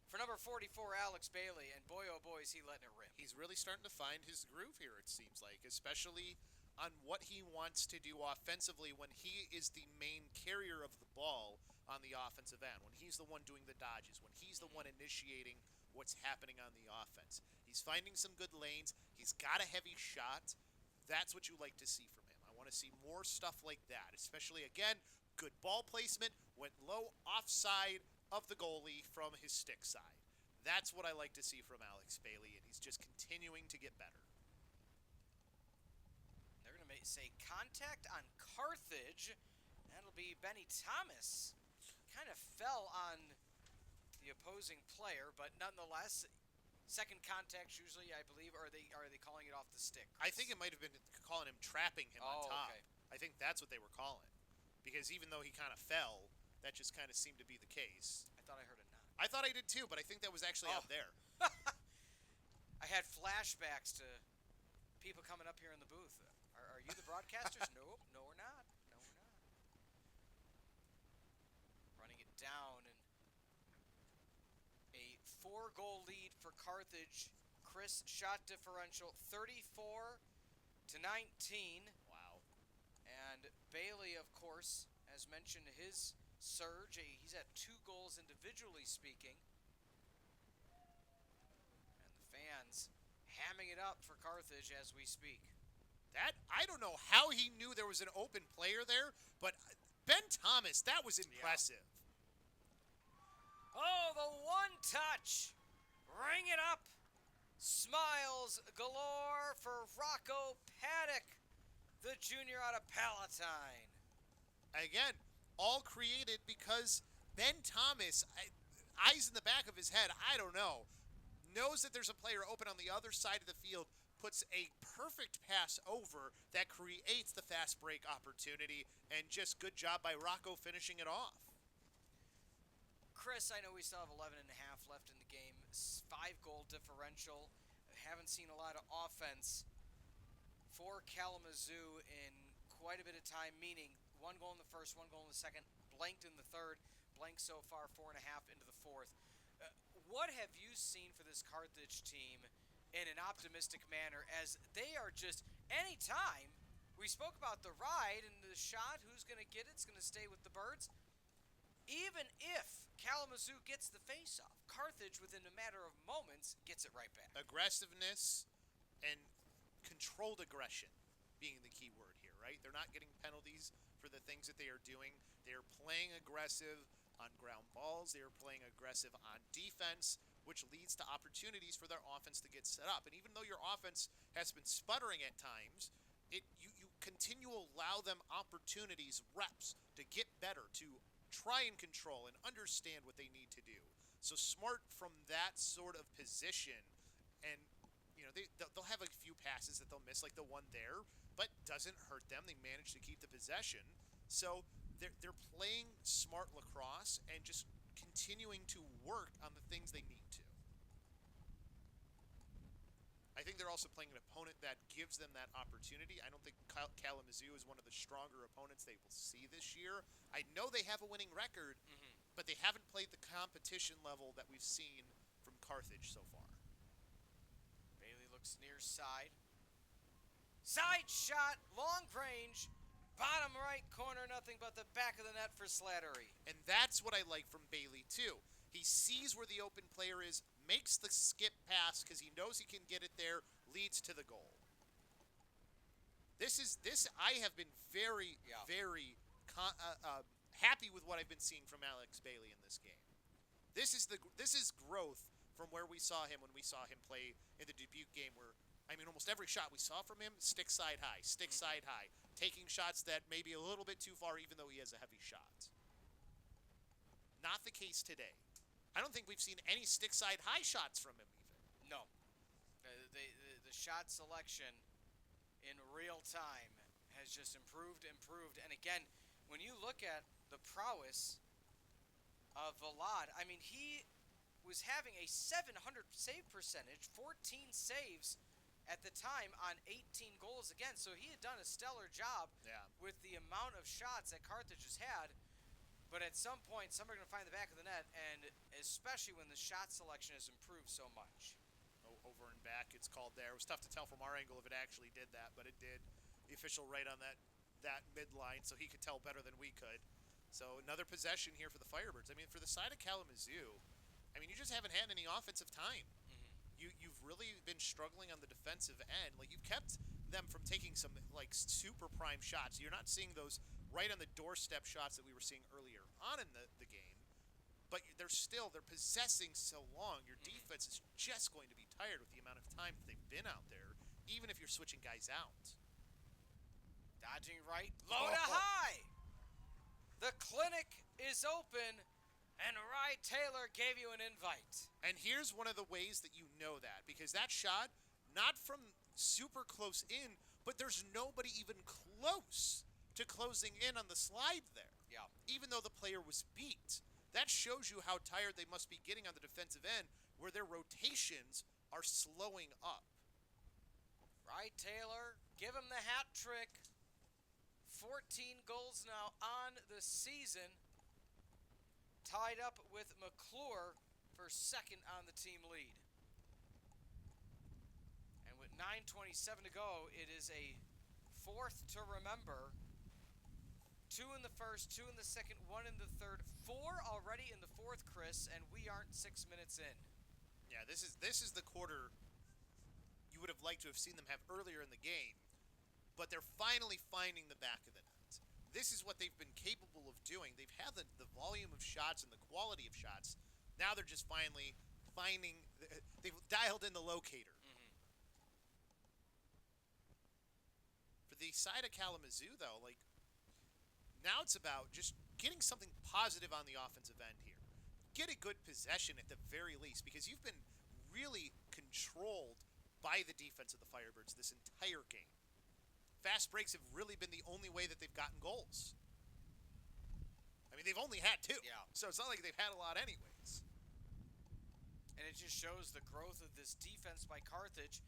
for number 44, Alex Bailey, and boy, oh boy, is he letting it rip. He's really starting to find his groove here, it seems like, especially on what he wants to do offensively when he is the main carrier of the ball on the offensive end, when he's the one doing the dodges, when he's the one initiating what's happening on the offense. He's finding some good lanes. He's got a heavy shot. That's what you like to see from him. I want to see more stuff like that, especially, again, good ball placement, went low offside of the goalie from his stick side. That's what I like to see from Alex Bailey, and he's just continuing to get better. They're going to say contact on Carthage. That'll be Benny Thomas. Kind of fell on the opposing player, but nonetheless, second contact usually, I believe, or are they calling it off the stick? I think it might have been calling him trapping him on top. Okay. I think that's what they were calling. Because even though he kind of fell, that just kind of seemed to be the case. I thought I heard a nod. I thought I did too, but I think that was actually up there. I had flashbacks to people coming up here in the booth. Are you the broadcasters? Nope. No, we're not. No, we're not. Running it down, and a 4-goal lead for Carthage. Chris shot differential 34 to 19. Wow. And Bailey, of course, as mentioned, his surge. He's at 2 goals individually speaking. And the fans hamming it up for Carthage as we speak. That, I don't know how he knew there was an open player there, but Ben Thomas, that was impressive. Oh, the one touch. Ring it up. Smiles galore for Rocco Paddock, the junior out of Palatine. Again, all created because Ben Thomas, eyes in the back of his head, I don't know, knows that there's a player open on the other side of the field, puts a perfect pass over that creates the fast break opportunity, and just good job by Rocco finishing it off. Chris, I know we still have 11 and a half left in the game. 5-goal differential. Haven't seen a lot of offense for Kalamazoo in quite a bit of time, meaning 1 goal in the first, 1 goal in the second, blanked in the third, blanked so far 4.5 into the fourth. What have you seen for this Carthage team in an optimistic manner, as they are just, anytime we spoke about the ride and the shot, who's going to get it, it's going to stay with the Birds. Even if Kalamazoo gets the face-off, Carthage, within a matter of moments, gets it right back. Aggressiveness and controlled aggression being the key word here, right? They're not getting penalties for the things that they are doing. They're playing aggressive on ground balls. They're playing aggressive on defense, which leads to opportunities for their offense to get set up. And even though your offense has been sputtering at times, you continue to allow them opportunities, reps, to get better, to try and control and understand what they need to do. So smart from that sort of position, and you know they'll have a few passes that they'll miss, like the one there, but doesn't hurt them. They manage to keep the possession. So they're playing smart lacrosse and just continuing to work on the things they need to. I think they're also playing an opponent that gives them that opportunity. I don't think Kalamazoo is one of the stronger opponents they will see this year. I know they have a winning record, but they haven't played the competition level that we've seen from Carthage so far. Bailey looks near side. Side shot, long range, bottom right corner, nothing but the back of the net for Slattery. And that's what I like from Bailey, too. He sees where the open player is, makes the skip pass because he knows he can get it there, leads to the goal. This I have been very happy with what I've been seeing from Alex Bailey in this game. This is growth from where we saw him when we saw him play in the Dubuque game, where almost every shot we saw from him, stick side high, taking shots that may be a little bit too far, even though he has a heavy shot. Not the case today. I don't think we've seen any stick side high shots from him even. No. The shot selection in real time has just improved. And again, when you look at the prowess of Vlad, he was having a 700 save percentage, 14 saves at the time on 18 goals again. So he had done a stellar job with the amount of shots that Carthage has had. But at some point, some are going to find the back of the net, and especially when the shot selection has improved so much. Over and back, it's called there. It was tough to tell from our angle if it actually did that, but it did. The official right on that midline, so he could tell better than we could. So another possession here for the Firebirds. For the side of Kalamazoo, you just haven't had any offensive time. You've really been struggling on the defensive end. You've kept them from taking some super prime shots. You're not seeing those right on the doorstep shots that we were seeing earlier on in the game. But they're possessing so long. Your defense is just going to be tired with the amount of time that they've been out there, even if you're switching guys out. Dodging right, low to high. The clinic is open, and Rye Taylor gave you an invite. And here's one of the ways that you know that, because that shot, not from super close in, but there's nobody even close to closing in on the slide there. Yeah. Even though the player was beat. That shows you how tired they must be getting on the defensive end, where their rotations are slowing up. Rye Taylor, give him the hat trick. 14 goals now on the season. Tied up with McClure for second on the team lead. And with 9:27 to go, it is a fourth to remember. 2 in the first, 2 in the second, 1 in the third, 4 already in the fourth, Chris, and we aren't 6 minutes in. Yeah, this is the quarter you would have liked to have seen them have earlier in the game, but they're finally finding the back of the net. This is what they've been capable of doing. They've had the volume of shots and the quality of shots. Now they're just finally finding, they've dialed in the locator. For the side of Kalamazoo, though, now it's about just getting something positive on the offensive end here. Get a good possession at the very least, because you've been really controlled by the defense of the Firebirds this entire game. Fast breaks have really been the only way that they've gotten goals. They've only had 2. Yeah. So it's not like they've had a lot anyways. And it just shows the growth of this defense by Carthage.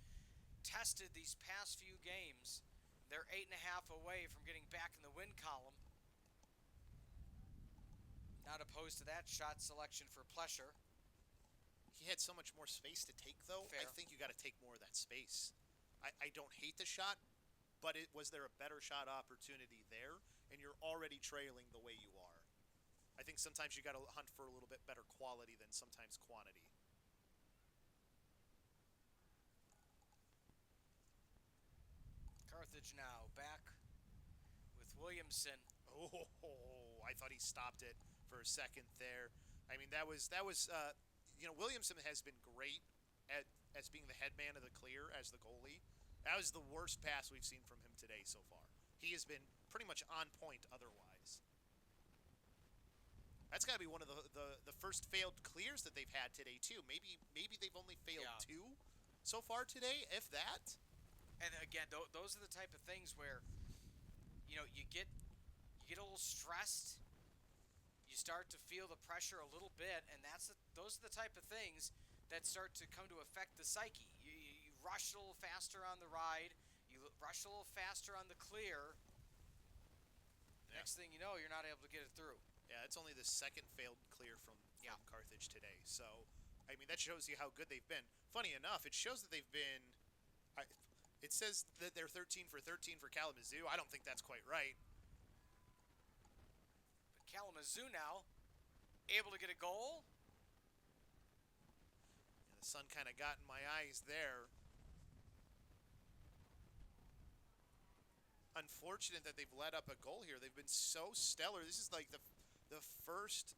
Tested these past few games. They're 8.5 away from getting back in the win column. Not opposed to that shot selection for Plesher. He had so much more space to take, though. Fair. I think you got to take more of that space. I don't hate the shot, but was there a better shot opportunity there? And you're already trailing the way you are. I think sometimes you got to hunt for a little bit better quality than sometimes quantity. Carthage now back with Williamson. Oh, I thought he stopped it for a second there. Williamson has been great as being the head man of the clear as the goalie. That was the worst pass we've seen from him today so far. He has been pretty much on point otherwise. That's got to be one of the first failed clears that they've had today too. Maybe they've only failed 2 so far today, if that. And again, those are the type of things where, you get a little stressed. You start to feel the pressure a little bit, and those are the type of things that start to come to affect the psyche. You rush a little faster on the ride. You rush a little faster on the clear. Yeah. Next thing you know, you're not able to get it through. Yeah, it's only the second failed clear from Carthage today. So, that shows you how good they've been. Funny enough, it shows that they've been... It says that they're 13 for 13 for Kalamazoo. I don't think that's quite right. But Kalamazoo now able to get a goal. Yeah, the sun kind of got in my eyes there. unfortunate that they've let up a goal here. They've been so stellar. This is like the first,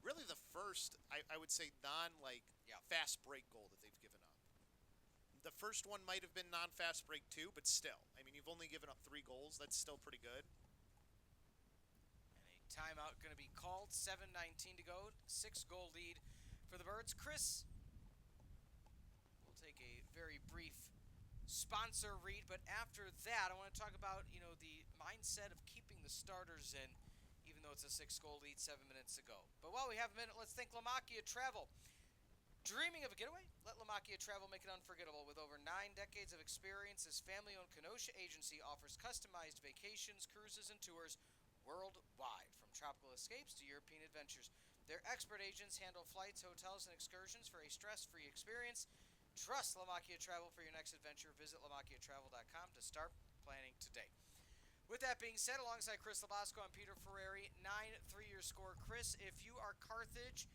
really the first, I would say, fast break goal that they've given up. The first one might have been non-fast break too, but still. I mean, you've only given up 3 goals. That's still pretty good. And a timeout going to be called. 7:19 to go. 6-goal lead for the Birds. Chris, we'll take a very brief sponsor read, but after that, I want to talk about, the mindset of keeping the starters in, even though it's a 6-goal lead 7 minutes to go. But while we have a minute, let's thank Lamakia Travel. Dreaming of a getaway? Let Lamakia Travel make it unforgettable. With over 9 decades of experience, this family-owned Kenosha agency offers customized vacations, cruises, and tours worldwide, from tropical escapes to European adventures. Their expert agents handle flights, hotels, and excursions for a stress-free experience. Trust Lamakia Travel for your next adventure. Visit LamakiaTravel.com to start planning today. With that being said, alongside Chris LoBosco and Peter Ferreri, 9-3 score. Chris, if you are Carthage,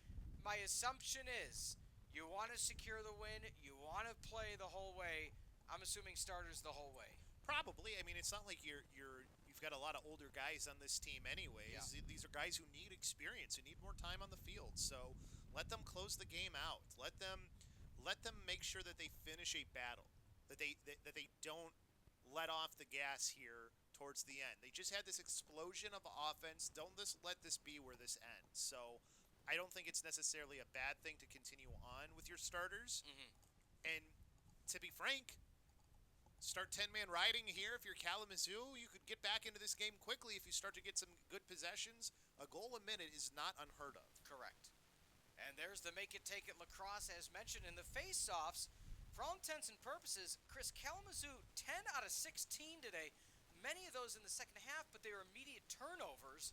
my assumption is you want to secure the win. You want to play the whole way. I'm assuming starters the whole way. Probably. I mean, it's not like you've got a lot of older guys on this team anyways. Yeah. These are guys who need experience, who need more time on the field. So let them close the game out. Let them make sure that they finish a battle, that they don't let off the gas here towards the end. They just had this explosion of offense. Don't let this be where this ends. So I don't think it's necessarily a bad thing to continue on with your starters. Mm-hmm. And to be frank, start 10-man riding here. If you're Kalamazoo, you could get back into this game quickly if you start to get some good possessions. A goal a minute is not unheard of. Correct. And there's the make-it-take-it Lacrosse, as mentioned in the face-offs. For all intents and purposes, Chris, Kalamazoo, 10 out of 16 today. Many of those in the second half, but they were immediate turnovers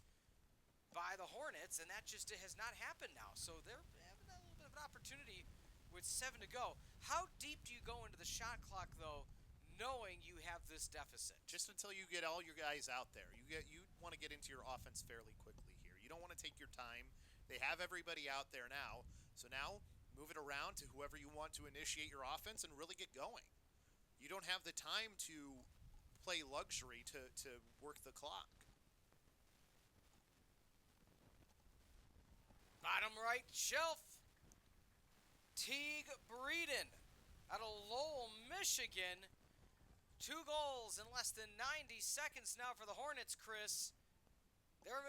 by the Hornets, and that just has not happened now. So they're having a little bit of an opportunity with 7 to go. How deep do you go into the shot clock, though, knowing you have this deficit? Just until you get all your guys out there. You want to get into your offense fairly quickly here. You don't want to take your time. They have everybody out there now. So now move it around to whoever you want to initiate your offense and really get going. You don't have the time to play luxury to work the clock. Bottom right shelf. Teague Breeden out of Lowell, Michigan. 2 goals in less than 90 seconds now for the Hornets, Chris. They're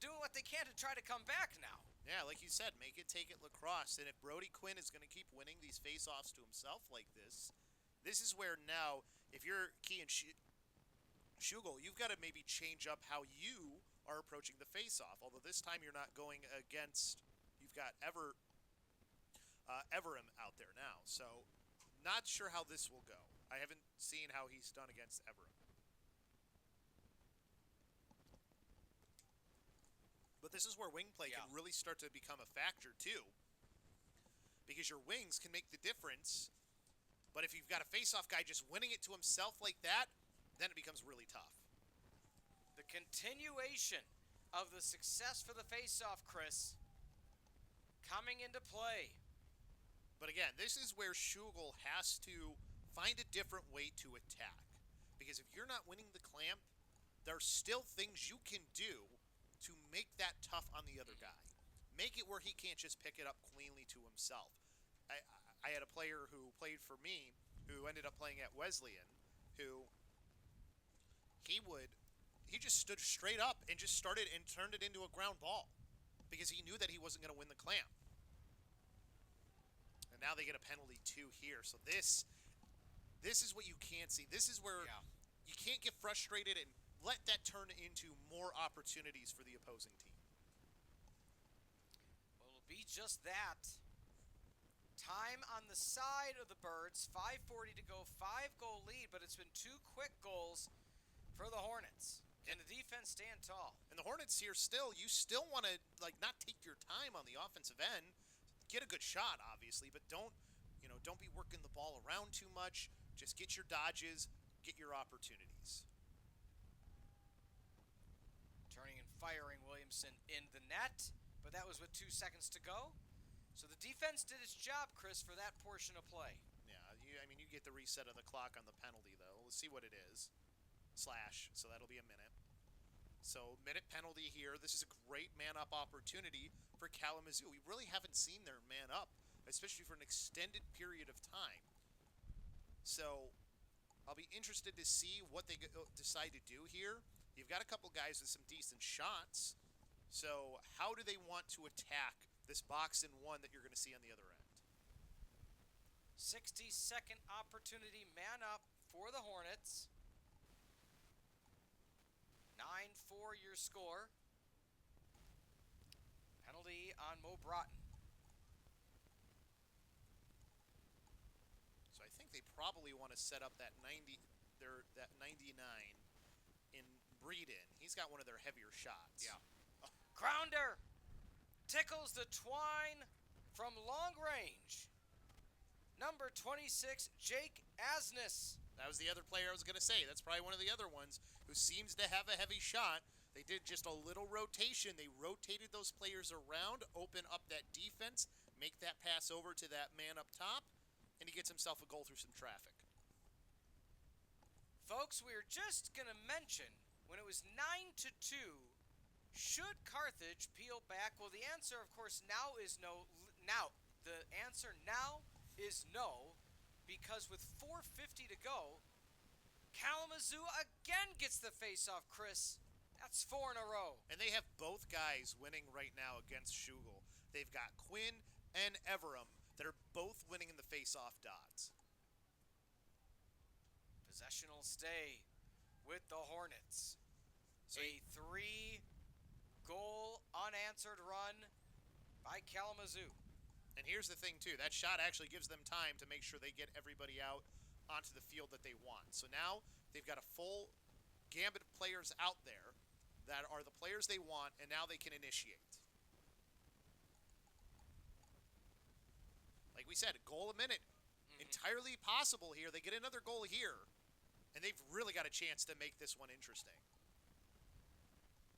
doing what they can to try to come back now. Yeah, like you said, make it, take it Lacrosse. And if Brody Quinn is going to keep winning these face-offs to himself like this is where now, if you're Key and Schugel, you've got to maybe change up how you are approaching the face-off. Although this time you're not going against, you've got Everham out there now. So not sure how this will go. I haven't seen how he's done against Everham. But this is where wing play can really start to become a factor too. Because your wings can make the difference. But if you've got a face-off guy just winning it to himself like that, then it becomes really tough. The continuation of the success for the face-off, Chris, coming into play. But again, this is where Schugel has to find a different way to attack. Because if you're not winning the clamp, there are still things you can do to make that tough on the other guy. Make it where he can't just pick it up cleanly to himself. I had a player who played for me who ended up playing at Wesleyan who he just stood straight up and just started and turned it into a ground ball because he knew that he wasn't going to win the clamp. And now they get a penalty too here. So this is what you can't see. This is where you can't get frustrated and let that turn into more opportunities for the opposing team. Well, it'll be just that. Time on the side of the Birds, 5:40 to go, 5-goal lead, but it's been 2 quick goals for the Hornets. Can the defense stand tall? And the Hornets here you still want to not take your time on the offensive end. Get a good shot, obviously, but don't be working the ball around too much. Just get your dodges, get your opportunities. Turning and firing Williamson in the net, but that was with 2 seconds to go. So the defense did its job, Chris, for that portion of play. Yeah, you get the reset of the clock on the penalty, though. Let's see what it is. slash, so that'll be a minute. So minute penalty here. This is a great man-up opportunity for Kalamazoo. We really haven't seen their man-up, especially for an extended period of time. So I'll be interested to see what they decide to do here. You've got a couple guys with some decent shots. So how do they want to attack this box and one that you're going to see on the other end? 60-second opportunity, man up for the Hornets. 9-4 your score. Penalty on Mo Broughton. So I think they probably want to set up that 99 in Breeden. He's got one of their heavier shots. Yeah. Grounder tickles the twine from long range. Number 26, Jake Asness. That was the other player I was going to say. That's probably one of the other ones who seems to have a heavy shot. They did just a little rotation. They rotated those players around, open up that defense, make that pass over to that man up top, and he gets himself a goal through some traffic. Folks, we were just going to mention when it was 9-2, should Carthage peel back? Well, the answer, of course, now is no. The answer now is no, because with 4:50 to go, Kalamazoo again gets the face-off, Chris. That's 4 in a row. And they have both guys winning right now against Schugel. They've got Quinn and Everham that are both winning in the face-off dots. Possession will stay with the Hornets. So a 3-goal unanswered run by Kalamazoo. And here's the thing, too. That shot actually gives them time to make sure they get everybody out onto the field that they want. So now they've got a full gambit of players out there that are the players they want, and now they can initiate. Like we said, a goal a minute. Entirely possible here. They get another goal here, and they've really got a chance to make this one interesting.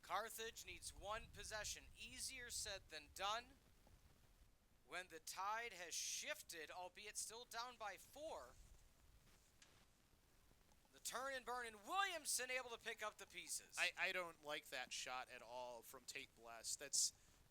Carthage needs one possession. Easier said than done. When the tide has shifted, albeit still down by 4. The turn and burn, and Williamson able to pick up the pieces. I don't like that shot at all from Tate Bless.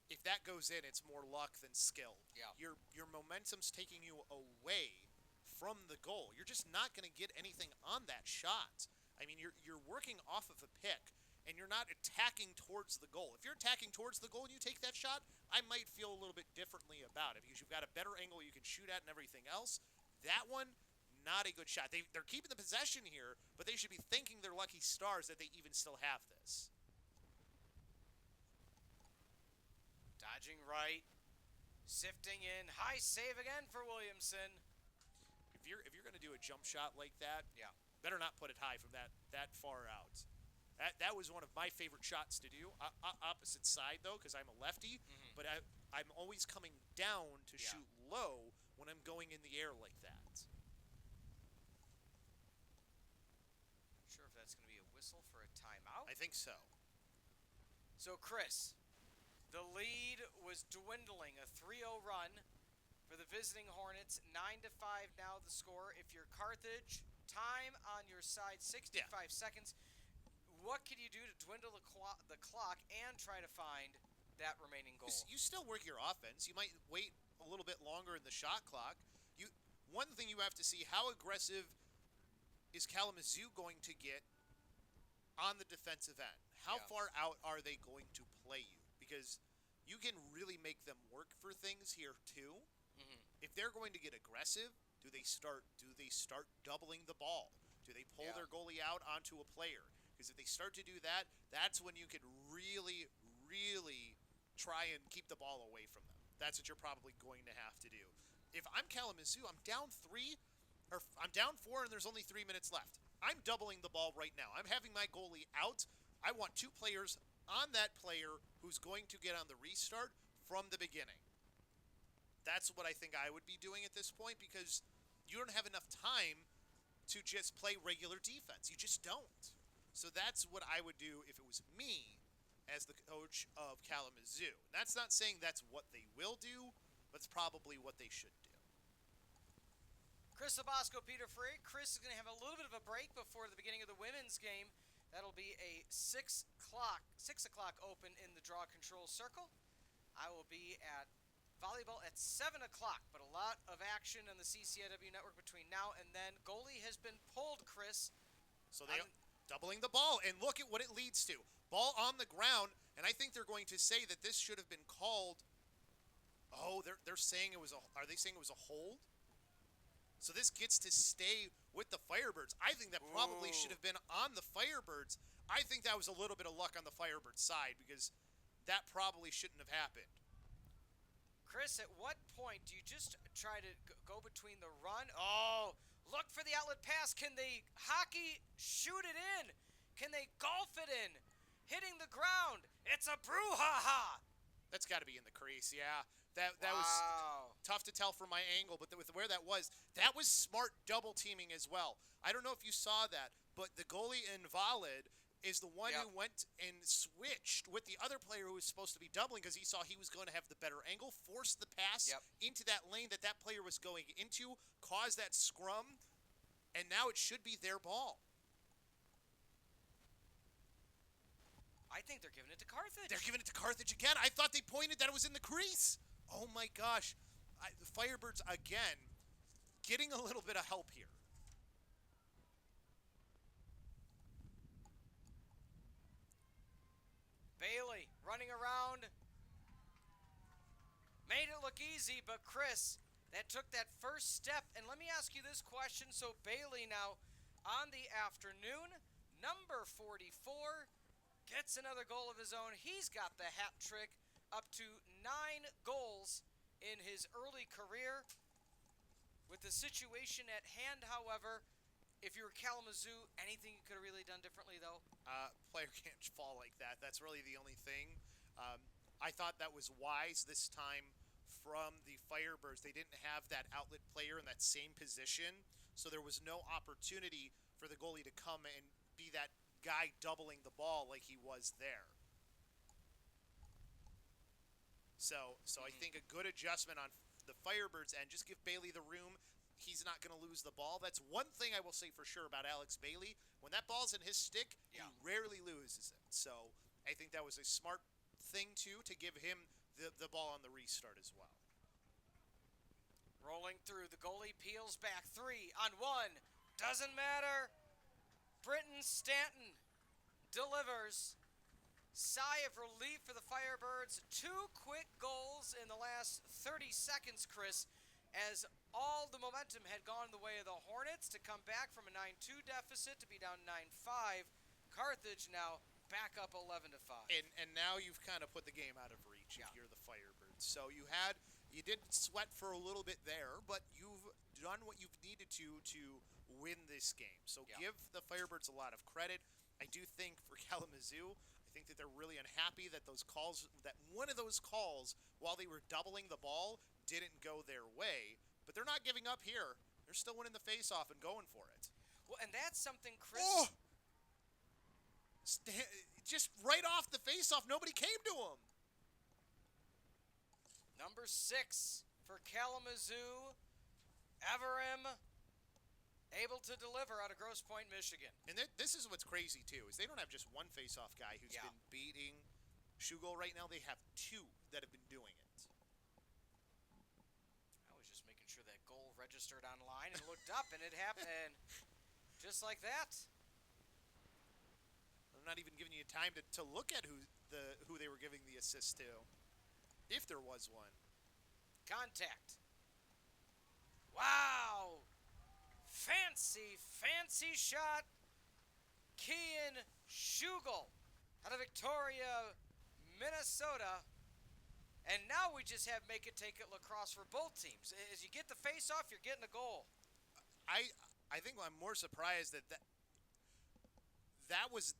If that goes in, it's more luck than skill. Yeah. Your momentum's taking you away from the goal. You're just not going to get anything on that shot. I mean, you're working off of a pick, and you're not attacking towards the goal. If you're attacking towards the goal and you take that shot, I might feel a little bit differently about it because you've got a better angle you can shoot at and everything else. That one, not a good shot. They're keeping the possession here, but they should be thanking their lucky stars that they even still have this. Dodging right, sifting in, high save again for Williamson. If you're going to do a jump shot like that, Yeah. better not put it high from that far out. That was one of my favorite shots to do. Opposite side, though, because I'm a lefty. But I'm always coming down to shoot low when I'm going in the air like that. Not sure if that's going to be a whistle for a timeout. I think so. So, Chris, the lead was dwindling. A 3-0 run for the visiting Hornets. 9-5 now the score. If you're Carthage, time on your side, 65 seconds. What can you do to dwindle the clock and try to find that remaining goal? You still work your offense. You might wait a little bit longer in the shot clock. One thing you have to see, how aggressive is Kalamazoo going to get on the defensive end? How far out are they going to play you? Because you can really make them work for things here too. If they're going to get aggressive, do they start doubling the ball? Do they pull their goalie out onto a player? Because if they start to do that, that's when you can really, really try and keep the ball away from them. That's what you're probably going to have to do. If I'm Kalamazoo, I'm down 4, and there's only 3 minutes left. I'm doubling the ball right now. I'm having my goalie out. I want 2 players on that player who's going to get on the restart from the beginning. That's what I think I would be doing at this point, because you don't have enough time to just play regular defense. You just don't. So that's what I would do if it was me as the coach of Kalamazoo. That's not saying that's what they will do, but it's probably what they should do. Chris LoBosco, Peter Ferreri. Chris is going to have a little bit of a break before the beginning of the women's game. That'll be a 6 o'clock open in the draw control circle. I will be at volleyball at 7 o'clock, but a lot of action on the CCIW network between now and then. Goalie has been pulled, Chris. So they doubling the ball, and look at what it leads to. Ball on the ground, and I think they're going to say that this should have been called. Oh, they're saying it was are they saying it was a hold? So this gets to stay with the Firebirds. I think that probably should have been on the Firebirds. I think that was a little bit of luck on the Firebirds side because that probably shouldn't have happened. Chris, at what point do you just try to go between the run? Oh, look for the outlet pass. Can they hockey shoot it in? Can they golf it in? Hitting the ground. It's a brouhaha. That's got to be in the crease, yeah. That Wow. was tough to tell from my angle, but with where that was smart double teaming as well. I don't know if you saw that, but the goalie invalid is the one who went and switched with the other player who was supposed to be doubling because he saw he was going to have the better angle, forced the pass into that lane that player was going into, caused that scrum, and now it should be their ball. I think they're giving it to Carthage. They're giving it to Carthage again. I thought they pointed that it was in the crease. Oh my gosh. The Firebirds again getting a little bit of help here. Bailey running around. Made it look easy, but Chris, that took that first step. And let me ask you this question. So Bailey now on the afternoon, number 44, gets another goal of his own. He's got the hat trick, up to 9 goals in his early career. With the situation at hand, however, if you were Kalamazoo, anything you could have really done differently, though? Player can't fall like that. That's really the only thing. I thought that was wise this time from the Firebirds. They didn't have that outlet player in that same position, so there was no opportunity for the goalie to come and be that guy doubling the ball like he was there. So I think a good adjustment on the Firebirds end. Just give Bailey the room. He's not going to lose the ball. That's one thing I will say for sure about Alex Bailey. When that ball's in his stick, he rarely loses it. So I think that was a smart thing, too, to give him the ball on the restart as well. Rolling through, the goalie peels back. 3 on 1. Doesn't matter. Britton Stanton delivers. Sigh of relief for the Firebirds. 2 quick goals in the last 30 seconds, Chris, as all the momentum had gone the way of the Hornets to come back from a 9-2 deficit to be down 9-5. Carthage now back up 11-5. And now you've kind of put the game out of reach if you're the Firebirds. So you did sweat for a little bit there, but you've done what you've needed to win this game. So give the Firebirds a lot of credit. I do think for Kalamazoo, I think that they're really unhappy that one of those calls while they were doubling the ball didn't go their way. But they're not giving up here. They're still winning the face-off and going for it. Well, and that's something, Chris. Oh! Just right off the face-off, nobody came to him. Number 6 for Kalamazoo, Everem, able to deliver out of Grosse Pointe, Michigan. And this is what's crazy, too, is they don't have just one face-off guy who's been beating Schugel right now. They have 2 that have been doing it. I was just making sure that goal registered online and looked up, and it happened just like that. I'm not even giving you time to look at who they were giving the assist to, if there was one. Contact. Wow! Fancy shot. Kean Schugel out of Victoria, Minnesota. And now we just have make it take it lacrosse for both teams. As you get the face-off, you're getting a goal. I think I'm more surprised that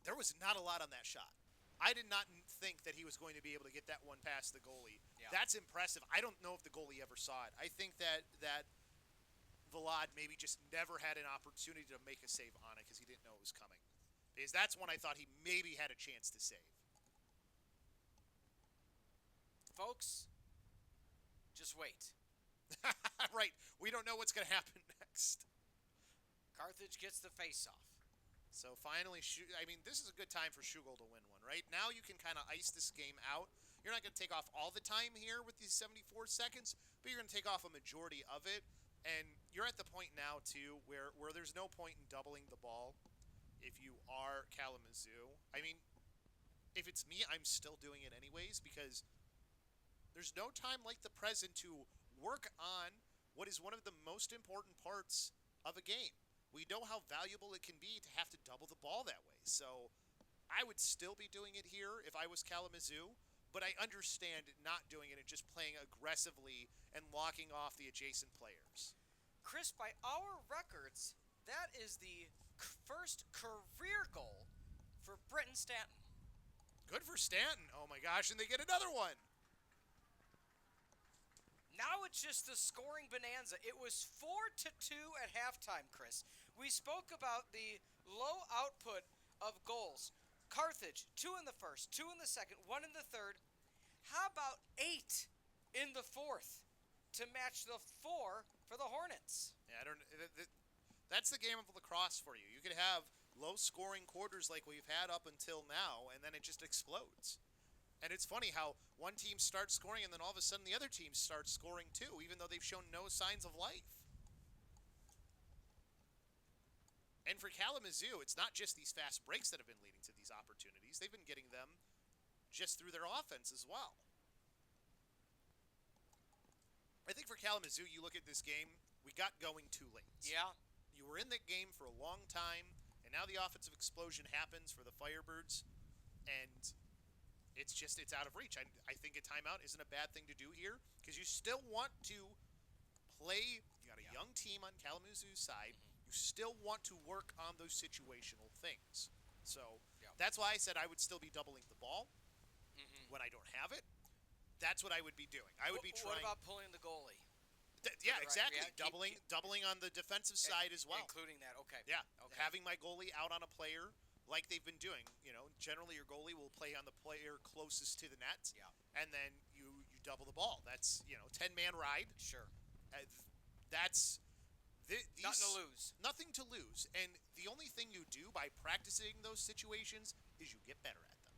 there was not a lot on that shot. I did not think that he was going to be able to get that one past the goalie. Yeah. That's impressive. I don't know if the goalie ever saw it. I think that Vlad maybe just never had an opportunity to make a save on it because he didn't know it was coming. Because that's when I thought he maybe had a chance to save. Folks, just wait. Right. We don't know what's going to happen next. Carthage gets the face-off. So finally, this is a good time for Schugel to win one, right? Now you can kind of ice this game out. You're not going to take off all the time here with these 74 seconds, but you're going to take off a majority of it. And you're at the point now, too, where there's no point in doubling the ball if you are Kalamazoo. I mean, if it's me, I'm still doing it anyways because there's no time like the present to work on what is one of the most important parts of a game. We know how valuable it can be to have to double the ball that way. So I would still be doing it here if I was Kalamazoo, but I understand not doing it and just playing aggressively and locking off the adjacent players. Chris, by our records, that is the first career goal for Britton Stanton. Good for Stanton. Oh my gosh, and they get another one. Now it's just the scoring bonanza. It was 4-2 at halftime, Chris. We spoke about the low output of goals. Carthage, 2 in the first, 2 in the second, 1 in the third. How about 8 in the fourth to match the 4 for the Hornets? Yeah, that's the game of lacrosse for you. You could have low-scoring quarters like we've had up until now, and then it just explodes. And it's funny how one team starts scoring and then all of a sudden the other team starts scoring too, even though they've shown no signs of life. And for Kalamazoo, it's not just these fast breaks that have been leading to these opportunities. They've been getting them just through their offense as well. I think for Kalamazoo, you look at this game, we got going too late. Yeah. You were in that game for a long time, and now the offensive explosion happens for the Firebirds, and it's out of reach. I think a timeout isn't a bad thing to do here because you still want to play. You got a young team on Kalamazoo's side. Mm-hmm. You still want to work on those situational things. So that's why I said I would still be doubling the ball when I don't have it. That's what I would be doing. I would be trying. What about pulling the goalie? Yeah, exactly. Doubling on the defensive side as well. Including that. Okay. Yeah. Okay. Having my goalie out on a player like they've been doing. Generally your goalie will play on the player closest to the net. Yeah. And then you double the ball. That's, 10-man ride. Sure. That's nothing to lose. Nothing to lose. And the only thing you do by practicing those situations is you get better at them.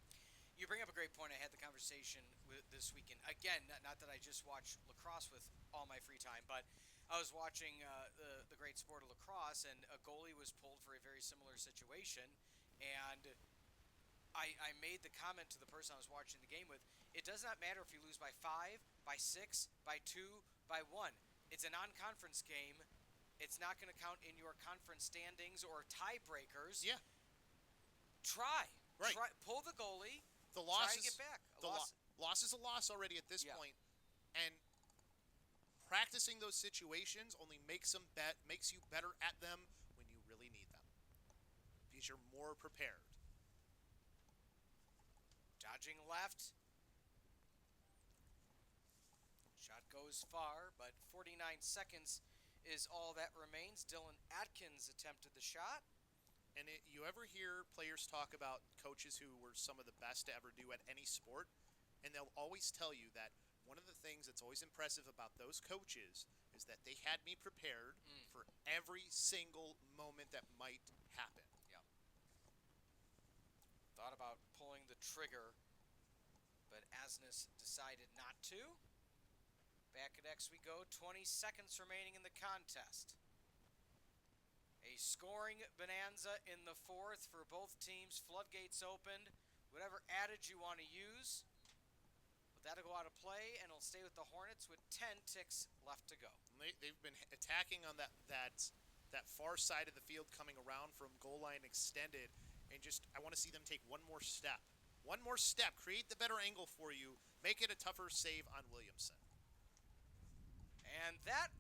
You bring up a great point. I had the conversation this weekend. Again, not that I just watch lacrosse with all my free time, but I was watching the great sport of lacrosse, and a goalie was pulled for a very similar situation. And I made the comment to the person I was watching the game with, it does not matter if you lose by 5, by 6, by 2, by 1. It's a non-conference game. It's not going to count in your conference standings or tiebreakers. Yeah. Try. Right. Pull the goalie. The loss try to get back. Loss is a loss already at this point. And practicing those situations only makes you better at them when you really need them. Because you're more prepared. Dodging left. Shot goes far, but 49 seconds is all that remains. Dylan Atkins attempted the shot. And you ever hear players talk about coaches who were some of the best to ever do at any sport? And they'll always tell you that one of the things that's always impressive about those coaches is that they had me prepared for every single moment that might happen. Yeah. Thought about pulling the trigger, but Asness decided not to. Back at X we go. 20 seconds remaining in the contest. A scoring bonanza in the fourth for both teams. Floodgates opened. Whatever adage you want to use. But that'll go out of play, and it'll stay with the Hornets with 10 ticks left to go. They've been attacking on that far side of the field, coming around from goal line extended, and I want to see them take one more step. One more step. Create the better angle for you. Make it a tougher save on Williamson. And that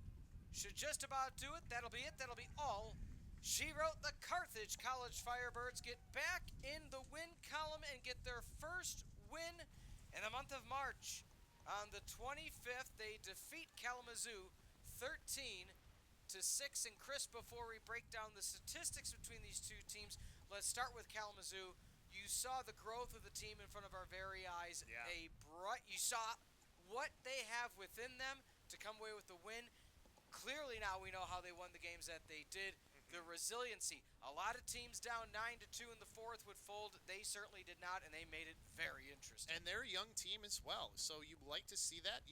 should just about do it. That'll be it. That'll be all. She wrote the Carthage College Firebirds get back in the win column and get their first win in the month of March. On the 25th, they defeat Kalamazoo 13-6. And Chris, before we break down the statistics between these two teams, let's start with Kalamazoo. You saw the growth of the team in front of our very eyes. Yeah. You saw what they have within them to come away with the win. Clearly now we know how they won the games that they did. The resiliency. A lot of teams down 9-2 in the fourth would fold. They certainly did not, and they made it very interesting. And they're a young team as well, so you like to see that.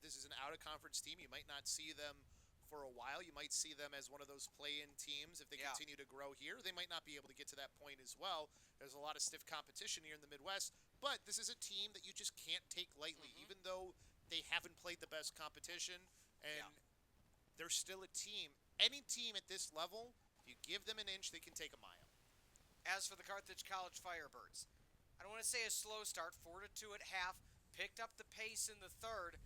This is an out-of-conference team. You might not see them for a while. You might see them as one of those play-in teams. If they continue to grow here, they might not be able to get to that point as well. There's a lot of stiff competition here in the Midwest, but this is a team that you just can't take lightly, even though they haven't played the best competition, and they're still a team. Any team at this level, if you give them an inch, they can take a mile. As for the Carthage College Firebirds, I don't want to say a slow start, 4-2 at half, picked up the pace in the third,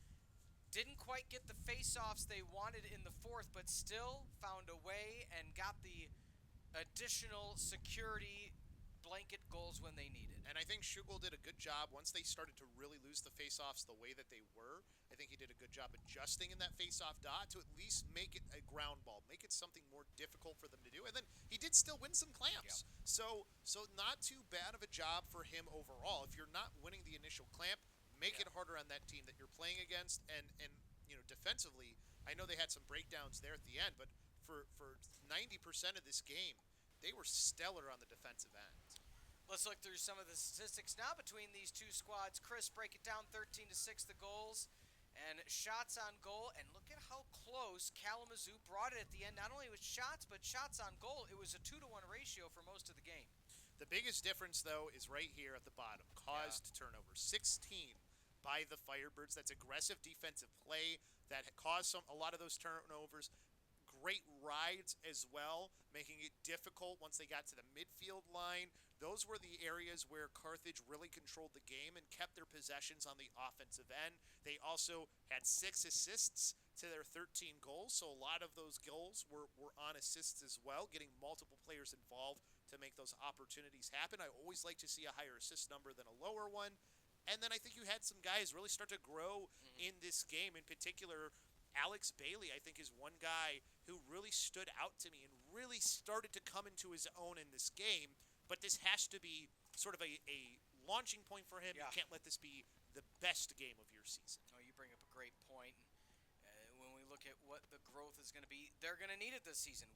didn't quite get the face-offs they wanted in the fourth, but still found a way and got the additional security blanket goals when they needed. And I think Schugel did a good job once they started to really lose the face-offs the way that they were. I think he did a good job adjusting in that face-off dot to at least make it a ground ball, make it something more difficult for them to do. And then he did still win some clamps. So not too bad of a job for him overall. If you're not winning the initial clamp, make it harder on that team that you're playing against. And defensively, I know they had some breakdowns there at the end, but for 90% of this game, they were stellar on the defensive end. Let's look through some of the statistics now between these two squads. Chris, break it down, 13-6 the goals and shots on goal. And look at how close Kalamazoo brought it at the end. Not only with shots, but shots on goal. It was a 2-to-1 ratio for most of the game. The biggest difference, though, is right here at the bottom. Caused turnovers. 16 by the Firebirds. That's aggressive defensive play that caused a lot of those turnovers. Great rides as well, making it difficult once they got to the midfield line. Those were the areas where Carthage really controlled the game and kept their possessions on the offensive end. They also had 6 assists to their 13 goals, so a lot of those goals were on assists as well, getting multiple players involved to make those opportunities happen. I always like to see a higher assist number than a lower one. And then I think you had some guys really start to grow in this game. In particular, Alex Bailey, I think, is one guy who really stood out to me and really started to come into his own in this game. But this has to be sort of a launching point for him. You can't let this be the best game of your season. Oh, you bring up a great point. When we look at what the growth is going to be, they're going to need it this season.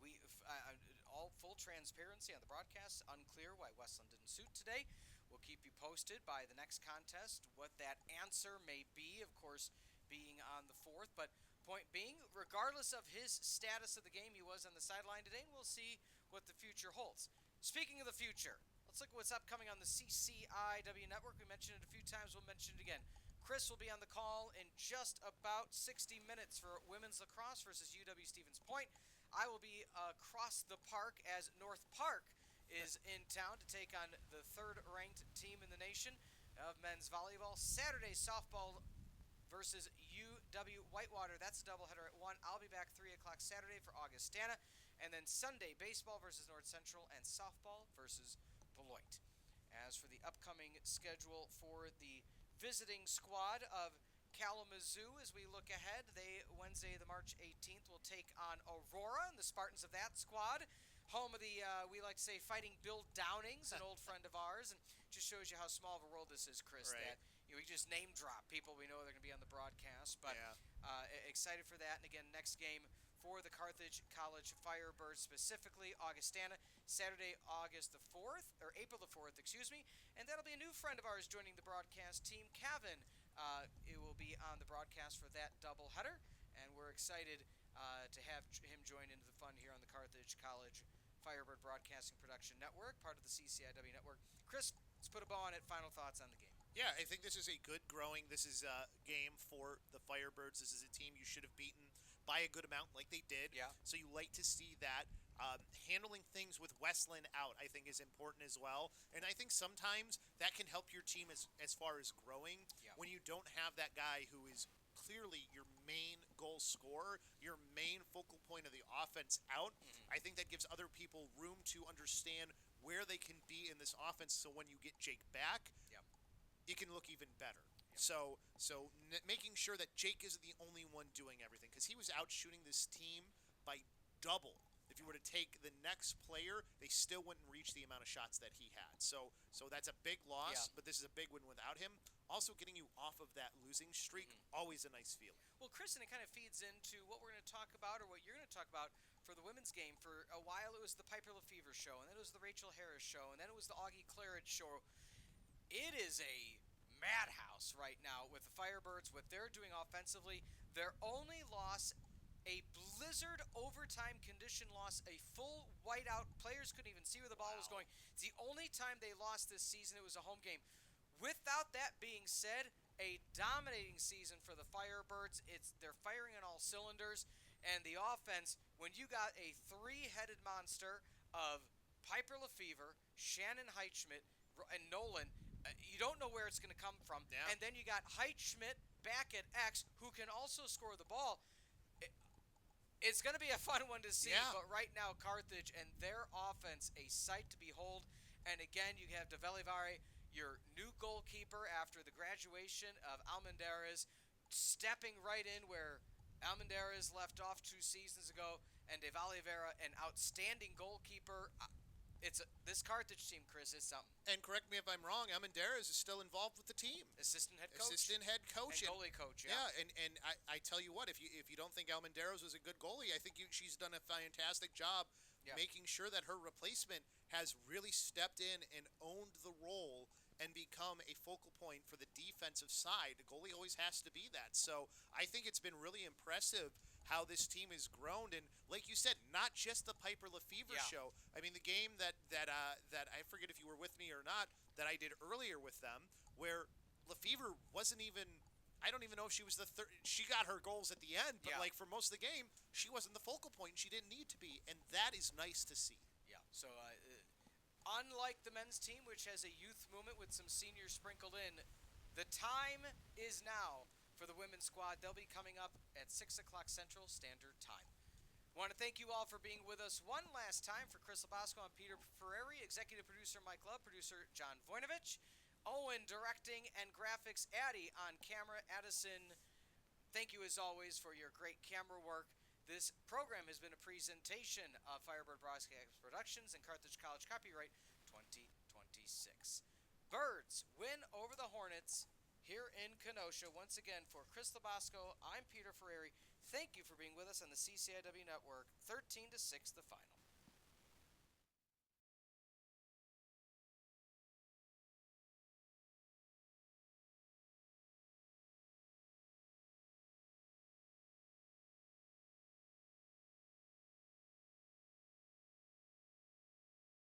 All full transparency on the broadcast, unclear why Westland didn't suit today. We'll keep you posted by the next contest what that answer may be, of course, being on the 4th. But point being, regardless of his status of the game, he was on the sideline today, and we'll see what the future holds. Speaking of the future, let's look at what's upcoming on the CCIW network. We mentioned it a few times. We'll mention it again. Chris will be on the call in just about 60 minutes for women's lacrosse versus UW Stevens Point. I will be across the park as North Park is in town to take on the 3rd-ranked team in the nation of men's volleyball. Saturday, softball versus UW Whitewater. That's a doubleheader at 1. I'll be back 3 o'clock Saturday for Augustana. And then Sunday, baseball versus North Central and softball versus Beloit. As for the upcoming schedule for the visiting squad of Kalamazoo, as we look ahead, Wednesday, the March 18th, will take on Aurora and the Spartans of that squad. Home of the, we like to say, Fighting Bill Downings, an old friend of ours. And just shows you how small of a world this is, Chris, right. that we just name drop people we know they're going to be on the broadcast. But excited for that. And again, next game for the Carthage College Firebirds, specifically Augustana, Saturday, April the 4th, excuse me. And that'll be a new friend of ours joining the broadcast team, Kevin. It will be on the broadcast for that doubleheader. And we're excited to have him join into the fun here on the Carthage College Firebird Broadcasting Production Network, part of the CCIW network. Chris, let's put a bow on it. Final thoughts on the game. Yeah, I think this is a good growing. This is a game for the Firebirds. This is a team you should have beaten by a good amount like they did. Yeah. So you like to see that. Handling things with Westland out, I think, is important as well. And I think sometimes that can help your team as far as growing when you don't have that guy who is clearly your main goal scorer, your main focal point of the offense out. I think that gives other people room to understand where they can be in this offense, so when you get Jake back, it can look even better. So making sure that Jake isn't the only one doing everything, because he was out shooting this team by double. If you were to take the next player, they still wouldn't reach the amount of shots that he had. So that's a big loss, but this is a big win without him. also getting you off of that losing streak, always a nice feeling. Well, Chris, and it kind of feeds into what we're going to talk about, or what you're going to talk about for the women's game. For a while, it was the Piper Lefevre show, and then it was the Rachel Harris show, and then it was the Augie Claridge show. It is a madhouse right now with the Firebirds, what they're doing offensively. Their only loss, a blizzard overtime condition loss, a full whiteout. Players couldn't even see where the ball was going. It's the only time they lost this season. It was a home game. Without that being said, a dominating season for the Firebirds. They're firing on all cylinders, and the offense, when you got a three-headed monster of Piper Lefevre, Shannon Heitschmidt, and Nolan, you don't know where it's going to come from. Yeah. And then you got Heitschmidt back at X, who can also score the ball. It's going to be a fun one to see, Yeah. but right now Carthage and their offense, a sight to behold. And again, you have De Valivari, your new goalkeeper after the graduation of Almendarez, stepping right in where Almendarez left off 2 seasons ago, and De Valivari, an outstanding goalkeeper. This Carthage team, Chris, is something. And correct me if I'm wrong, Almendarez is still involved with the team. Assistant head coach. Assistant head coach. And goalie coach, yeah. Yeah, and I tell you what, if you don't think Almendarez was a good goalie, I think she's done a fantastic job making sure that her replacement has really stepped in and owned the role and become a focal point for the defensive side. The goalie always has to be that. So I think it's been really impressive how this team has grown, and like you said, not just the Piper Lefevre show. I mean, the game that I forget if you were with me or not, that I did earlier with them, where Lefevre wasn't even. I don't even know if she was the third. She got her goals at the end, but like for most of the game, she wasn't the focal point. She didn't need to be, and that is nice to see. Yeah. So unlike the men's team, which has a youth movement with some seniors sprinkled in, the time is now for the women's squad. They'll be coming up at 6 o'clock Central Standard Time. Want to thank you all for being with us one last time. For Chris LoBosco, I'm Peter Ferreri, executive producer Mike Love, producer John Voinovich, Owen directing and graphics, Addie on camera, Addison. Thank you as always for your great camera work. This program has been a presentation of Firebird Broadcast Productions and Carthage College, copyright 2026. Birds win over the Hornets here in Kenosha. Once again, for Chris LoBosco, I'm Peter Ferreri. Thank you for being with us on the CCIW Network. 13-6 the final.